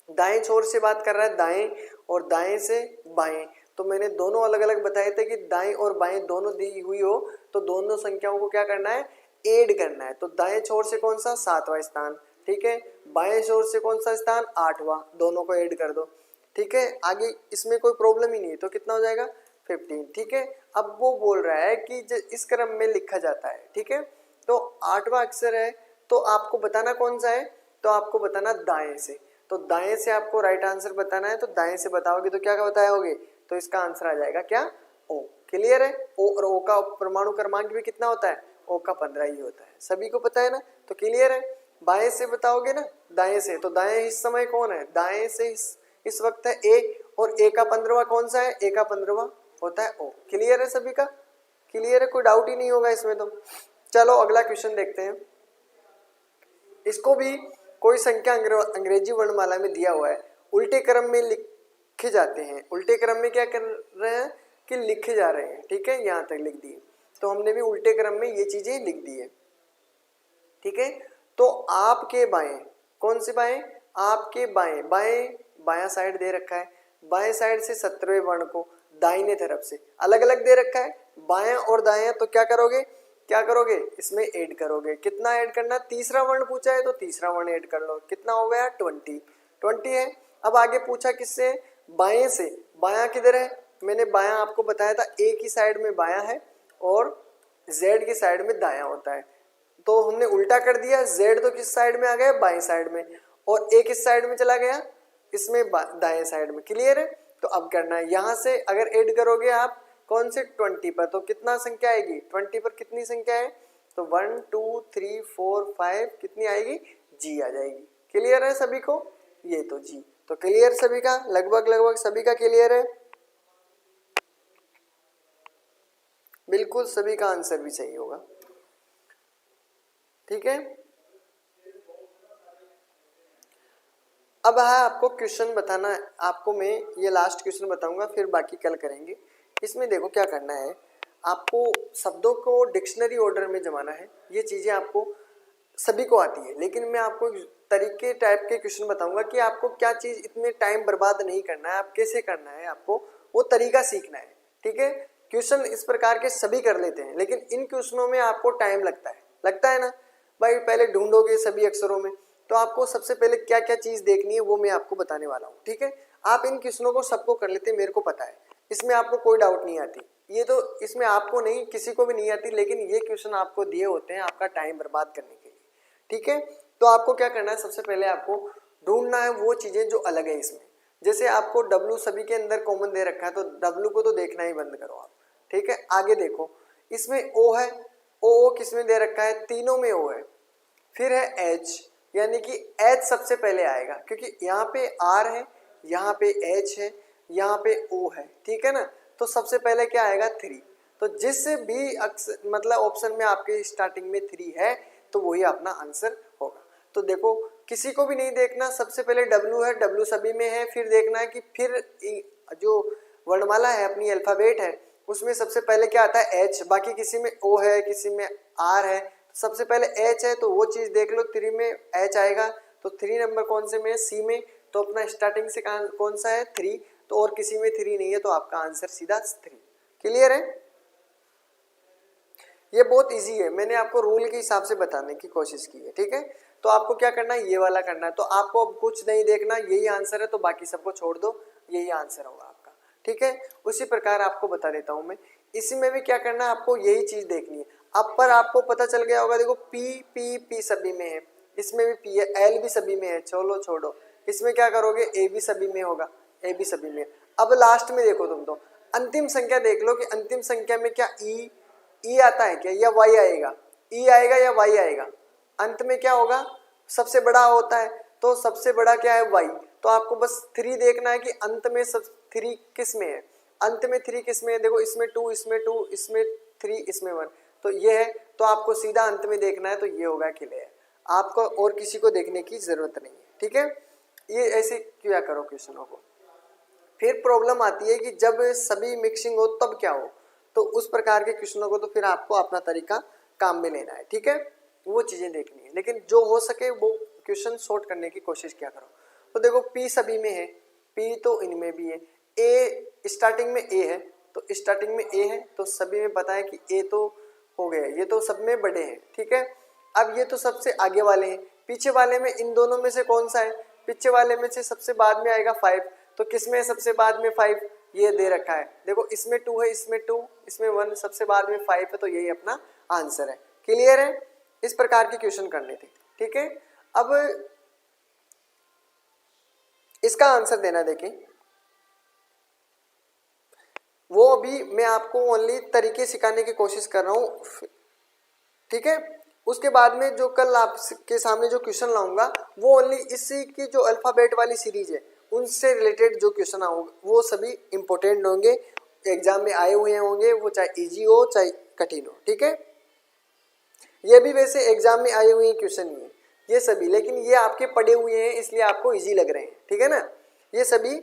दाएं छोर से बात कर रहा है, दाएं और दाएं से बाएं, तो मैंने दोनों अलग अलग बताए थे कि दाएं और बाएं दोनों दी हुई हो तो दोनों संख्याओं को क्या करना है? ऐड करना है। तो दाएं छोर से कौन सा? 7वां स्थान, ठीक है। बाएं छोर से कौन सा स्थान? 8वां, दोनों को ऐड कर दो, ठीक है। आगे इसमें कोई प्रॉब्लम ही नहीं है, तो कितना हो जाएगा? 15, ठीक है। अब वो बोल रहा है कि इस क्रम में लिखा जाता है, ठीक है। तो 8वां अक्षर है, तो आपको बताना कौन सा है? तो आपको बताना दाएं से, तो दाएं से आपको राइट आंसर बताना है, तो दाएं से बताओगे तो क्या बताओगे? तो इसका आंसर आ जाएगा क्या? ओ। क्लियर है? ओ और ओ का परमाणु क्रमांक भी कितना होता है? ओ का 15 ही होता है, सभी को पता है ना। तो क्लियर है? बाएं से बताओगे ना, दाएं से, तो दाएं इस समय कौन है? दाएं से इस वक्त है ए, और ए का 15वां कौन सा है? ए का 15वां होता है ओ। क्लियर है सभी का? क्लियर है, कोई डाउट ही नहीं होगा इसमें। तो चलो अगला क्वेश्चन देखते हैं। इसको भी कोई संख्या अंग्रेजी वर्णमाला में दिया हुआ है, उल्टे क्रम में लिखे जाते हैं। उल्टे क्रम में क्या कर रहे हैं कि लिखे जा रहे हैं, ठीक है। यहाँ तक लिख दिए, तो हमने भी उल्टे क्रम में ये चीजें लिख दी है, ठीक है। तो आपके बाएं, कौन से बाएं? आपके बाएं, बायां साइड दे रखा है, बाएं साइड से 17वें वर्ण को दाहिने तरफ से अलग अलग दे रखा है, बायां और दायां, तो क्या करोगे? इसमें ऐड करोगे। कितना ऐड करना? तीसरा वर्ण पूछा है तो तीसरा वर्ण ऐड कर लो। कितना हो गया? 20 है। अब आगे पूछा किससे? बाएं से। बायां किधर है? मैंने बायां आपको बताया था, ए की साइड में बायां है और जेड की साइड में दायां होता है, तो हमने उल्टा कर दिया। जेड तो किस साइड में आ गया? बाएं साइड में, और ए किस साइड में चला गया? इसमें दाएं साइड में। क्लियर है? तो अब करना है, यहां से अगर ऐड करोगे आप कौन से? 20 पर, तो कितना संख्या आएगी? 20 पर कितनी संख्या है? तो 1 2 3 4 5 कितनी आएगी? जी आ जाएगी। क्लियर है सभी को? ये तो जी, तो क्लियर सभी का? लगभग सभी का क्लियर है? बिल्कुल सभी का आंसर भी सही होगा, ठीक है। अब है आपको क्वेश्चन बताना है, आपको मैं ये लास्ट क्वेश्चन बताऊंगा, फिर बाकी कल करेंगे। इसमें देखो क्या करना है, आपको शब्दों को डिक्शनरी ऑर्डर में जमाना है। ये चीज़ें आपको सभी को आती है, लेकिन मैं आपको तरीके टाइप के क्वेश्चन बताऊंगा कि आपको क्या चीज़ इतने टाइम बर्बाद नहीं करना है, आप कैसे करना है, आपको वो तरीका सीखना है, ठीक है। क्वेश्चन इस प्रकार के सभी कर लेते हैं, लेकिन इन क्वेश्चनों में आपको टाइम लगता है ना भाई। पहले ढूंढोगे सभी अक्षरों में, तो आपको सबसे पहले क्या क्या चीज़ देखनी है वो मैं आपको बताने वाला हूँ, ठीक है। आप इन क्वेश्चनों को सबको कर लेते हैं, मेरे को पता है, इसमें आपको कोई डाउट नहीं आती। ये तो इसमें आपको नहीं, किसी को भी नहीं आती, लेकिन ये क्वेश्चन आपको दिए होते हैं आपका टाइम बर्बाद करने के लिए, ठीक है। तो आपको क्या करना है, सबसे पहले आपको ढूंढना है वो चीज़ें जो अलग है इसमें। जैसे आपको डब्लू सभी के अंदर कॉमन दे रखा है, तो डब्लू को तो देखना ही बंद करो आप, ठीक है। आगे देखो, इसमें ओ है, ओ किसमें दे रखा है? तीनों में ओ है। फिर है एच, यानी कि एच सबसे पहले आएगा, क्योंकि यहाँ पे आर है, यहाँ पे एच है, यहाँ पे O है, ठीक है ना। तो सबसे पहले क्या आएगा 3। तो जिस भी मतलब ऑप्शन में आपके स्टार्टिंग में 3 है तो वही अपना आंसर होगा। तो देखो किसी को भी नहीं देखना, सबसे पहले W है, W सभी में है, फिर देखना है कि फिर जो वर्णमाला है अपनी अल्फाबेट है उसमें सबसे पहले क्या आता है H, बाकी किसी में O है, किसी में R है, सबसे पहले H है तो वो चीज देख लो, 3 में H आएगा। तो 3 नंबर कौन से में है, C में, तो अपना स्टार्टिंग से कौन सा है 3, तो और किसी में 3 नहीं है तो आपका आंसर सीधा 3। क्लियर है? ये बहुत इजी है, मैंने आपको रूल के हिसाब से बताने की कोशिश की है, ठीक है। तो आपको क्या करना है, ये वाला करना है। तो आपको अब कुछ नहीं देखना, यही आंसर है तो बाकी सबको छोड़ दो, यही आंसर होगा आपका, ठीक है। उसी प्रकार आपको बता देता हूं मैं, इसी में भी क्या करना है, आपको यही चीज देखनी है। अब पर आपको पता चल गया होगा, देखो पी सभी में है, इसमें भी पी है, एल भी सभी में है, चलो छोड़ो, इसमें क्या करोगे, ए भी सभी में होगा, ए भी सभी में। अब लास्ट में देखो तुम तो अंतिम संख्या देख लो कि अंतिम संख्या में क्या ई आता है क्या, या वाई आएगा, ई आएगा या वाई आएगा, अंत में क्या होगा, सबसे बड़ा होता है, तो सबसे बड़ा क्या है वाई। तो आपको बस 3 देखना है कि अंत में सब 3 किस में है, अंत में 3 किस में है, देखो इसमें 2, इसमें 2, इसमें 3, इसमें 1, तो ये है। तो आपको सीधा अंत में देखना है, तो ये होगा क्लियर, आपको और किसी को देखने की जरूरत नहीं है, ठीक है। ये ऐसे किया करो क्वेश्चनों को। फिर प्रॉब्लम आती है कि जब सभी मिक्सिंग हो तब क्या हो, तो उस प्रकार के क्वेश्चनों को तो फिर आपको अपना तरीका काम में लेना है, ठीक है, वो चीजें देखनी है। लेकिन जो हो सके वो क्वेश्चन सॉर्ट करने की कोशिश किया करो। तो देखो पी सभी में है, पी तो इनमें भी है, ए स्टार्टिंग में ए है, तो स्टार्टिंग में ए है तो सभी में पता है कि ए तो हो गया, ये तो सब में बड़े हैं, ठीक है। अब ये तो सबसे आगे वाले हैं, पीछे वाले में इन दोनों में से कौन सा है, पीछे वाले में से सबसे बाद में आएगा 5, तो किसमें है सबसे बाद में 5, ये दे रखा है, देखो इसमें 2 है, इसमें 2, इसमें 1, सबसे बाद में 5 है, तो यही अपना आंसर है। क्लियर है? इस प्रकार के क्वेश्चन करने थे, ठीक है। अब इसका आंसर देना देखें, वो भी मैं आपको ओनली तरीके सिखाने की कोशिश कर रहा हूं, ठीक है। उसके बाद में जो कल आपके सामने जो क्वेश्चन लाऊंगा वो ओनली इसी की जो अल्फाबेट वाली सीरीज है उनसे रिलेटेड जो क्वेश्चन होंगे वो सभी इंपॉर्टेंट होंगे, एग्जाम में आए हुए होंगे, वो चाहे इजी हो चाहे कठिन हो, ठीक है। ये भी वैसे एग्जाम में आए हुए क्वेश्चन ही है ये सभी, लेकिन ये आपके पढ़े हुए हैं इसलिए आपको इजी लग रहे हैं, ठीक है ना। ये सभी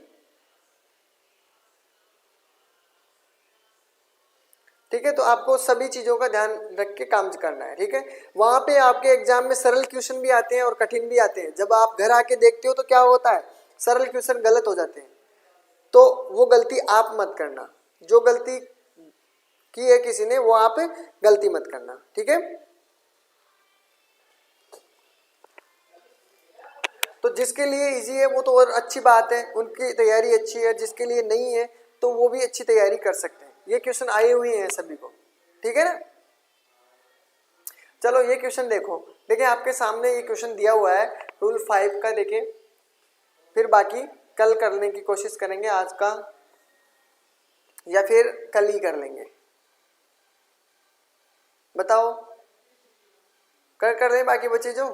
ठीक है, तो आपको सभी चीजों का ध्यान रख के काम करना है, ठीक है। वहां पे आपके एग्जाम में सरल क्वेश्चन भी आते हैं और कठिन भी आते हैं, जब आप घर आके देखते हो तो क्या होता है, सरल क्वेश्चन गलत हो जाते हैं, तो वो गलती आप मत करना, जो गलती की है किसी ने वो आप गलती मत करना, ठीक है। तो जिसके लिए इजी है वो तो और अच्छी बात है, उनकी तैयारी अच्छी है, जिसके लिए नहीं है तो वो भी अच्छी तैयारी कर सकते हैं। ये क्वेश्चन आए हुए हैं सभी को, ठीक है ना। चलो ये क्वेश्चन देखो, देखिए आपके सामने ये क्वेश्चन दिया हुआ है रूल 5 का, देखें फिर बाकी कल करने की कोशिश करेंगे, आज का या फिर कल ही कर लेंगे, बताओ कर लें बाकी बच्चे जो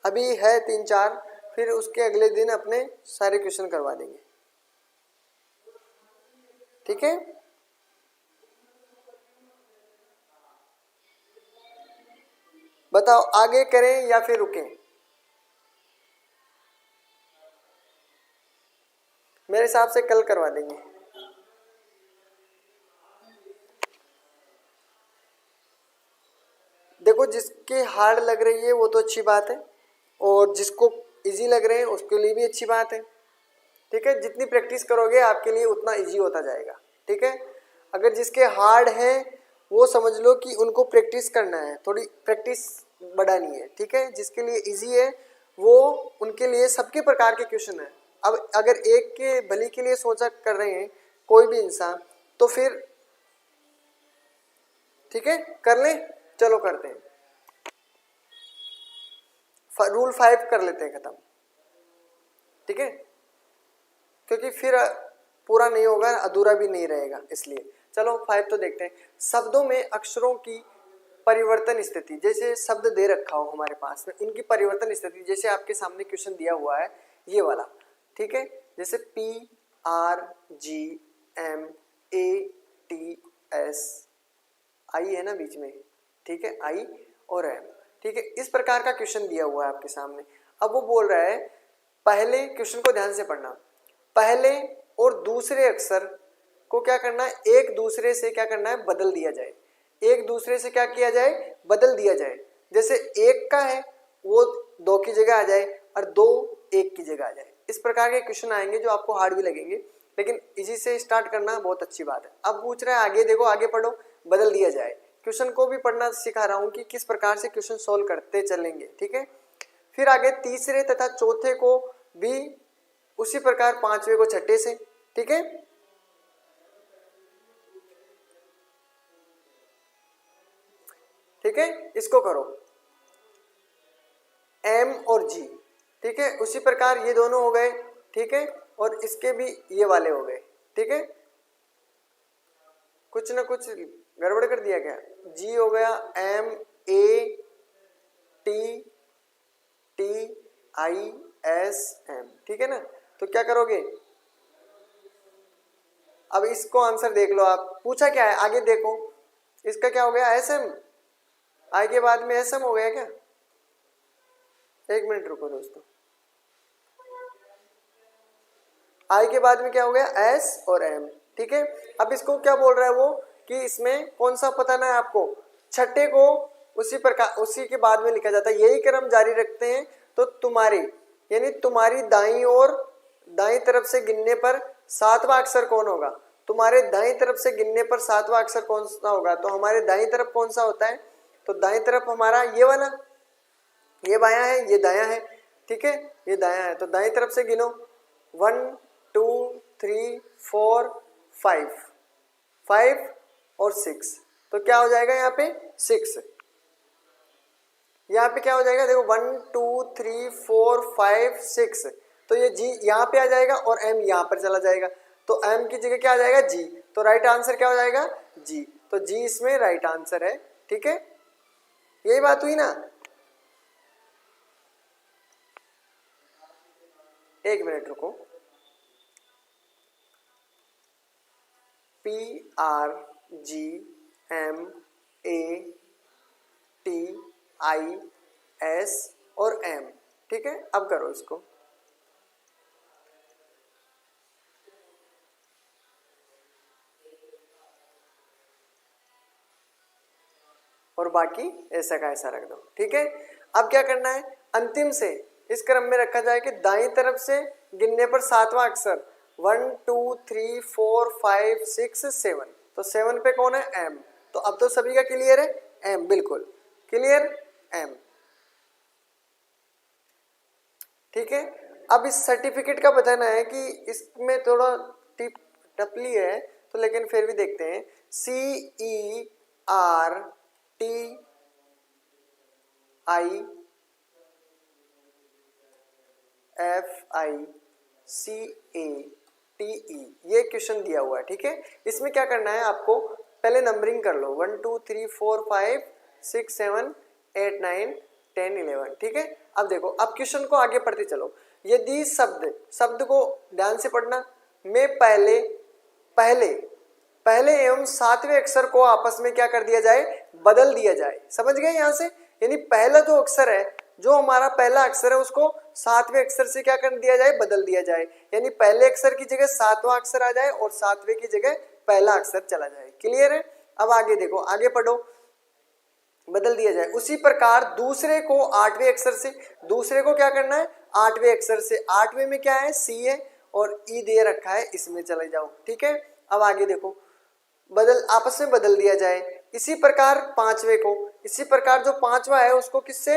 अभी है 3-4, फिर उसके अगले दिन अपने सारे क्वेश्चन करवा देंगे, ठीक है। बताओ आगे करें या फिर रुकें, मेरे हिसाब से कल करवा देंगे। देखो जिसके हार्ड लग रही है वो तो अच्छी बात है, और जिसको इजी लग रहे हैं उसके लिए भी अच्छी बात है, ठीक है। जितनी प्रैक्टिस करोगे आपके लिए उतना इजी होता जाएगा, ठीक है। अगर जिसके हार्ड है वो समझ लो कि उनको प्रैक्टिस करना है, थोड़ी प्रैक्टिस बढ़ानी है, ठीक है। जिसके लिए इजी है वो उनके लिए सबके प्रकार के क्वेश्चन है। अब अगर एक के भली के लिए सोचा कर रहे हैं कोई भी इंसान तो फिर ठीक है कर लें, चलो करते हैं, रूल 5 कर लेते हैं खत्म, ठीक है, क्योंकि फिर पूरा नहीं होगा, अधूरा भी नहीं रहेगा, इसलिए चलो 5 तो देखते हैं। शब्दों में अक्षरों की परिवर्तन स्थिति, जैसे शब्द दे रखा हो हमारे पास में उनकी परिवर्तन स्थिति, जैसे आपके सामने क्वेश्चन दिया हुआ है ये वाला, ठीक है। जैसे पी RGMATS, आई है ना बीच में, ठीक है, आई और एम, ठीक है। इस प्रकार का क्वेश्चन दिया हुआ है आपके सामने। अब वो बोल रहा है पहले क्वेश्चन को ध्यान से पढ़ना, पहले और दूसरे अक्षर को क्या करना है, एक दूसरे से क्या करना है, बदल दिया जाए। एक दूसरे से क्या किया जाए, बदल दिया जाए। जैसे एक का है वो दो की जगह आ जाए और दो एक की जगह आ जाए। इस प्रकार के क्वेश्चन आएंगे जो आपको हार्ड भी लगेंगे, लेकिन इजी से स्टार्ट करना बहुत अच्छी बात है। अब पूछ रहा है आगे देखो, आगे पढ़ो, बदल दिया जाए। क्वेश्चन को भी पढ़ना सिखा रहा हूं कि किस प्रकार से क्वेश्चन सोल्व करते चलेंगे, ठीक है। फिर आगे तीसरे तथा चौथे को भी उसी प्रकार, पांचवे को छठे से, ठीक है। ठीक है, इसको करो एम और जी, ठीक है। उसी प्रकार ये दोनों हो गए, ठीक है, और इसके भी ये वाले हो गए, ठीक है। कुछ ना कुछ गड़बड़ कर दिया क्या, जी हो गया MATTISM, ठीक है ना। तो क्या करोगे, अब इसको आंसर देख लो आप, पूछा क्या है आगे देखो, इसका क्या हो गया SM, आई के बाद में SM हो गया क्या, एक मिनट रुको दोस्तों, आई के बाद में क्या हो गया S और M, ठीक है। अब इसको क्या बोल रहा है वो कि इसमें कौन सा पता ना है आपको, छठे को उसी प्रकार उसी के बाद में लिखा जाता है। यही क्रम जारी रखते हैं तो तुम्हारी यानी तुम्हारी दाईं और दाईं तरफ से गिनने पर सातवां अक्षर कौन होगा, तुम्हारे दाईं तरफ से गिनने पर सातवां अक्षर कौन सा होगा। तो हमारे दाईं तरफ कौन सा होता है, तो दाईं तरफ हमारा ये वाला, ये बायां है, ये दायां है, ठीक है, ये दायां है। तो दाईं तरफ से गिनो 1 2 3 4 5, 5 और 6, तो क्या हो जाएगा यहाँ पे 6, यहाँ पे क्या हो जाएगा देखो 1 2 3 4 5 6, तो ये जी यहाँ पे आ जाएगा और एम यहाँ पर चला जाएगा, तो एम की जगह क्या आ जाएगा जी, तो राइट आंसर क्या हो जाएगा जी, तो जी इसमें राइट आंसर है, ठीक है। यही बात हुई ना, एक मिनट रुको, PRGMATIS और M, ठीक है। अब करो इसको, और बाकी ऐसा का ऐसा रख दो, ठीक है। अब क्या करना है, अंतिम से इस क्रम में रखा जाए कि दाईं तरफ से गिनने पर सातवां अक्षर 1 2 3 4 5 6 7, तो 7 पे कौन है M, तो अब तो सभी का क्लियर है M, बिल्कुल क्लियर M, ठीक है। अब इस सर्टिफिकेट का बताना है कि इसमें थोड़ा टपली है, तो लेकिन फिर भी देखते हैं, CERTIFICATE, ये क्वेश्चन दिया हुआ है, ठीक है। इसमें क्या करना है आपको, पहले नंबरिंग कर लो 1 2 3 4 5 6 7 8 9 10 11, ठीक है। अब देखो, अब क्वेश्चन को आगे पढ़ते चलो। यदि शब्द को ध्यान से पढ़ना, में पहले एवं सातवें अक्षर को आपस में क्या कर दिया जाए, बदल दिया जाए, समझ गए यहाँ से। यानी पहला जो अक्षर है, जो हमारा पहला अक्षर है, उसको सातवें अक्षर से क्या कर दिया जाए, बदल दिया जाए। यानी पहले अक्षर की जगह सातवां अक्षर आ जाए और सातवें की जगह पहला अक्षर चला जाए, क्लियर है। अब आगे देखो, आगे पढ़ो, बदल दिया जाए। उसी प्रकार दूसरे को आठवें अक्षर से, दूसरे को क्या करना है, आठवें अक्षर से, आठवें में क्या है सी है और ई दे रखा है, इसमें चले जाओ, ठीक है। अब आगे देखो, आपस में बदल दिया जाए। इसी प्रकार पांचवे को, इसी प्रकार जो पांचवा है उसको किससे,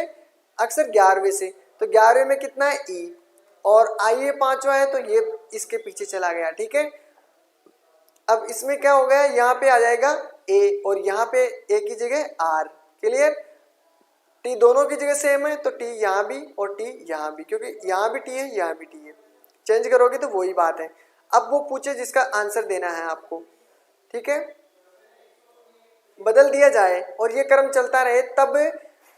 अक्षर 11वें से, तो 11वें में कितना है ई, और आई ये पांचवा है तो ये इसके पीछे चला गया, ठीक है। अब इसमें क्या हो गया, यहाँ पे आ जाएगा ए और यहाँ पे ए की जगह आर, क्लियर। टी दोनों की जगह सेम है, तो टी यहाँ भी और टी यहाँ भी, क्योंकि यहाँ भी टी है यहाँ भी टी है, चेंज करोगे तो वही बात है। अब वो पूछे जिसका आंसर देना है आपको, ठीक है। बदल दिया जाए और ये क्रम चलता रहे, तब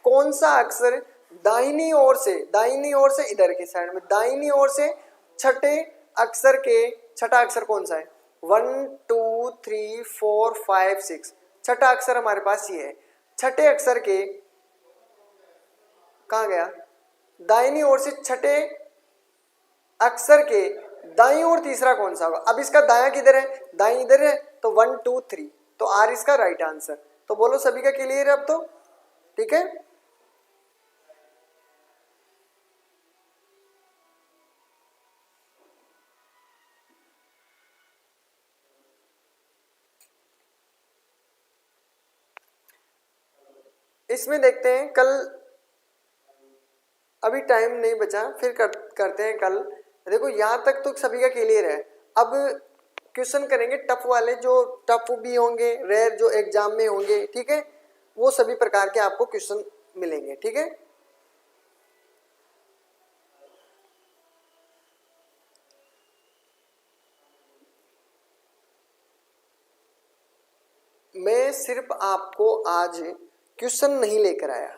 कौन सा अक्षर दाहिनी ओर से इधर की साइड में, दाहिनी ओर से छठे अक्षर के छठा अक्षर कौन सा है? 1 2 3 4 5 6, छठा अक्षर हमारे पास ये है। छठे अक्षर के कहाँ गया? दाहिनी ओर से छठे अक्षर के दाईं ओर तीसरा कौन सा होगा? अब इसका दायां किधर है? दाईं इधर है, तो 1 2 3, तो आर इसका राइट आंसर। तो बोलो सभी का क्लियर है अब तो? ठीक है, इसमें देखते हैं कल, अभी टाइम नहीं बचा, फिर करते हैं कल। देखो यहाँ तक तो सभी का क्लियर है। अब क्वेश्चन करेंगे टफ वाले, जो टफ भी होंगे, रेयर जो एग्जाम में होंगे, ठीक है, वो सभी प्रकार के आपको क्वेश्चन मिलेंगे। ठीक है, मैं सिर्फ आपको आज क्वेश्चन नहीं लेकर आया,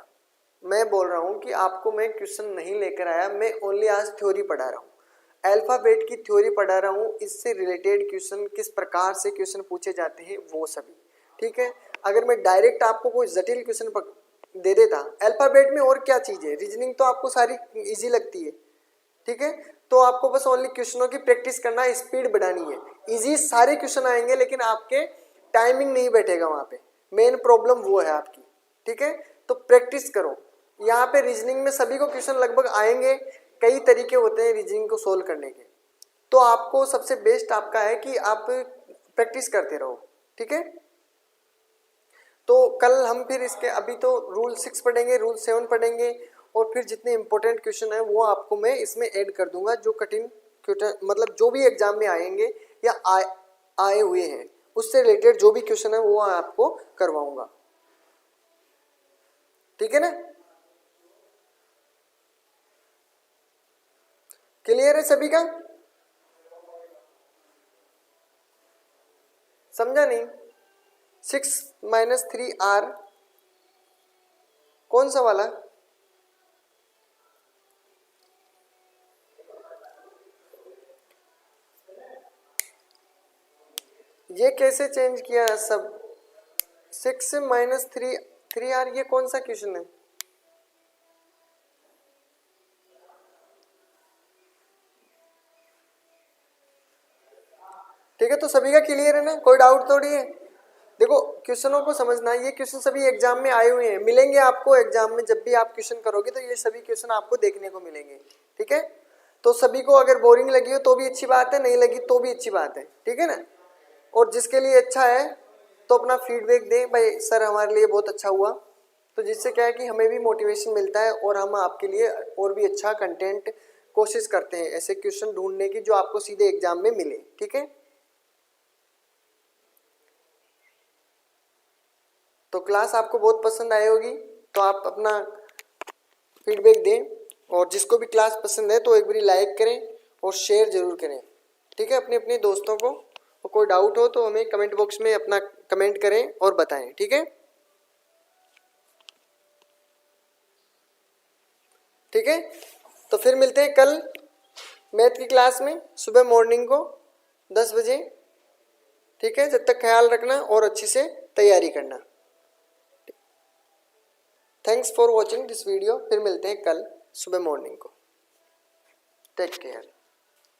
मैं बोल रहा हूँ कि आपको मैं क्वेश्चन नहीं लेकर आया, मैं ओनली आज थ्योरी पढ़ा रहा हूँ, अल्फ़ाबेट की थ्योरी पढ़ा रहा हूँ, इससे रिलेटेड क्वेश्चन, किस प्रकार से क्वेश्चन पूछे जाते हैं वो सभी। ठीक है, अगर मैं डायरेक्ट आपको कोई जटिल क्वेश्चन दे देता, अल्फ़ाबेट में और क्या चीज़ है, रीजनिंग तो आपको सारी इजी लगती है। ठीक है, तो आपको बस ओनली क्वेश्चनों की प्रैक्टिस करना है, स्पीड बढ़ानी है, इजी सारे क्वेश्चन आएंगे, लेकिन आपके टाइमिंग नहीं बैठेगा वहाँ पे, मेन प्रॉब्लम वो है आपकी। ठीक है, तो प्रैक्टिस करो। यहाँ पे रीजनिंग में सभी को क्वेश्चन लगभग आएंगे, कई तरीके होते हैं रीजनिंग को सोल्व करने के, तो आपको सबसे बेस्ट आपका है कि आप प्रैक्टिस करते रहो। ठीक है, तो कल हम फिर इसके, अभी तो रूल 6 पढ़ेंगे, रूल 7 पढ़ेंगे, और फिर जितने इंपॉर्टेंट क्वेश्चन हैं वो आपको मैं इसमें ऐड कर दूंगा, जो कठिन मतलब जो भी एग्जाम में आएंगे या आए हुए हैं, उससे रिलेटेड जो भी क्वेश्चन है वो आपको करवाऊंगा। ठीक है ना, क्लियर है सभी का? समझा नहीं? 6 - 3r कौन सा वाला? ये कैसे चेंज किया सब? 6 - 3r ये कौन सा क्वेश्चन है? ठीक है, तो सभी का क्लियर है ना, कोई डाउट थोड़ी है? देखो क्वेश्चनों को समझना, ये क्वेश्चन सभी एग्जाम में आए हुए हैं, मिलेंगे आपको एग्जाम में, जब भी आप क्वेश्चन करोगे तो ये सभी क्वेश्चन आपको देखने को मिलेंगे। ठीक है, तो सभी को अगर बोरिंग लगी हो तो भी अच्छी बात है, नहीं लगी तो भी अच्छी बात है। ठीक है ना, और जिसके लिए अच्छा है तो अपना फीडबैक दें, भाई सर हमारे लिए बहुत अच्छा हुआ, तो जिससे क्या है कि हमें भी मोटिवेशन मिलता है, और हम आपके लिए और भी अच्छा कंटेंट कोशिश करते हैं, ऐसे क्वेश्चन ढूंढने की जो आपको सीधे एग्जाम में मिले। ठीक है, तो क्लास आपको बहुत पसंद आई होगी, तो आप अपना फीडबैक दें, और जिसको भी क्लास पसंद है तो एक बारी लाइक करें और शेयर जरूर करें। ठीक है, अपने अपने दोस्तों को, और कोई डाउट हो तो हमें कमेंट बॉक्स में अपना कमेंट करें और बताएं। ठीक है, ठीक है, तो फिर मिलते हैं कल मैथ की क्लास में सुबह मॉर्निंग को 10 बजे। ठीक है, जब तक ख्याल रखना और अच्छी से तैयारी करना। Thanks for watching this video, फिर मिलते हैं कल सुबह मॉर्निंग को। Take care.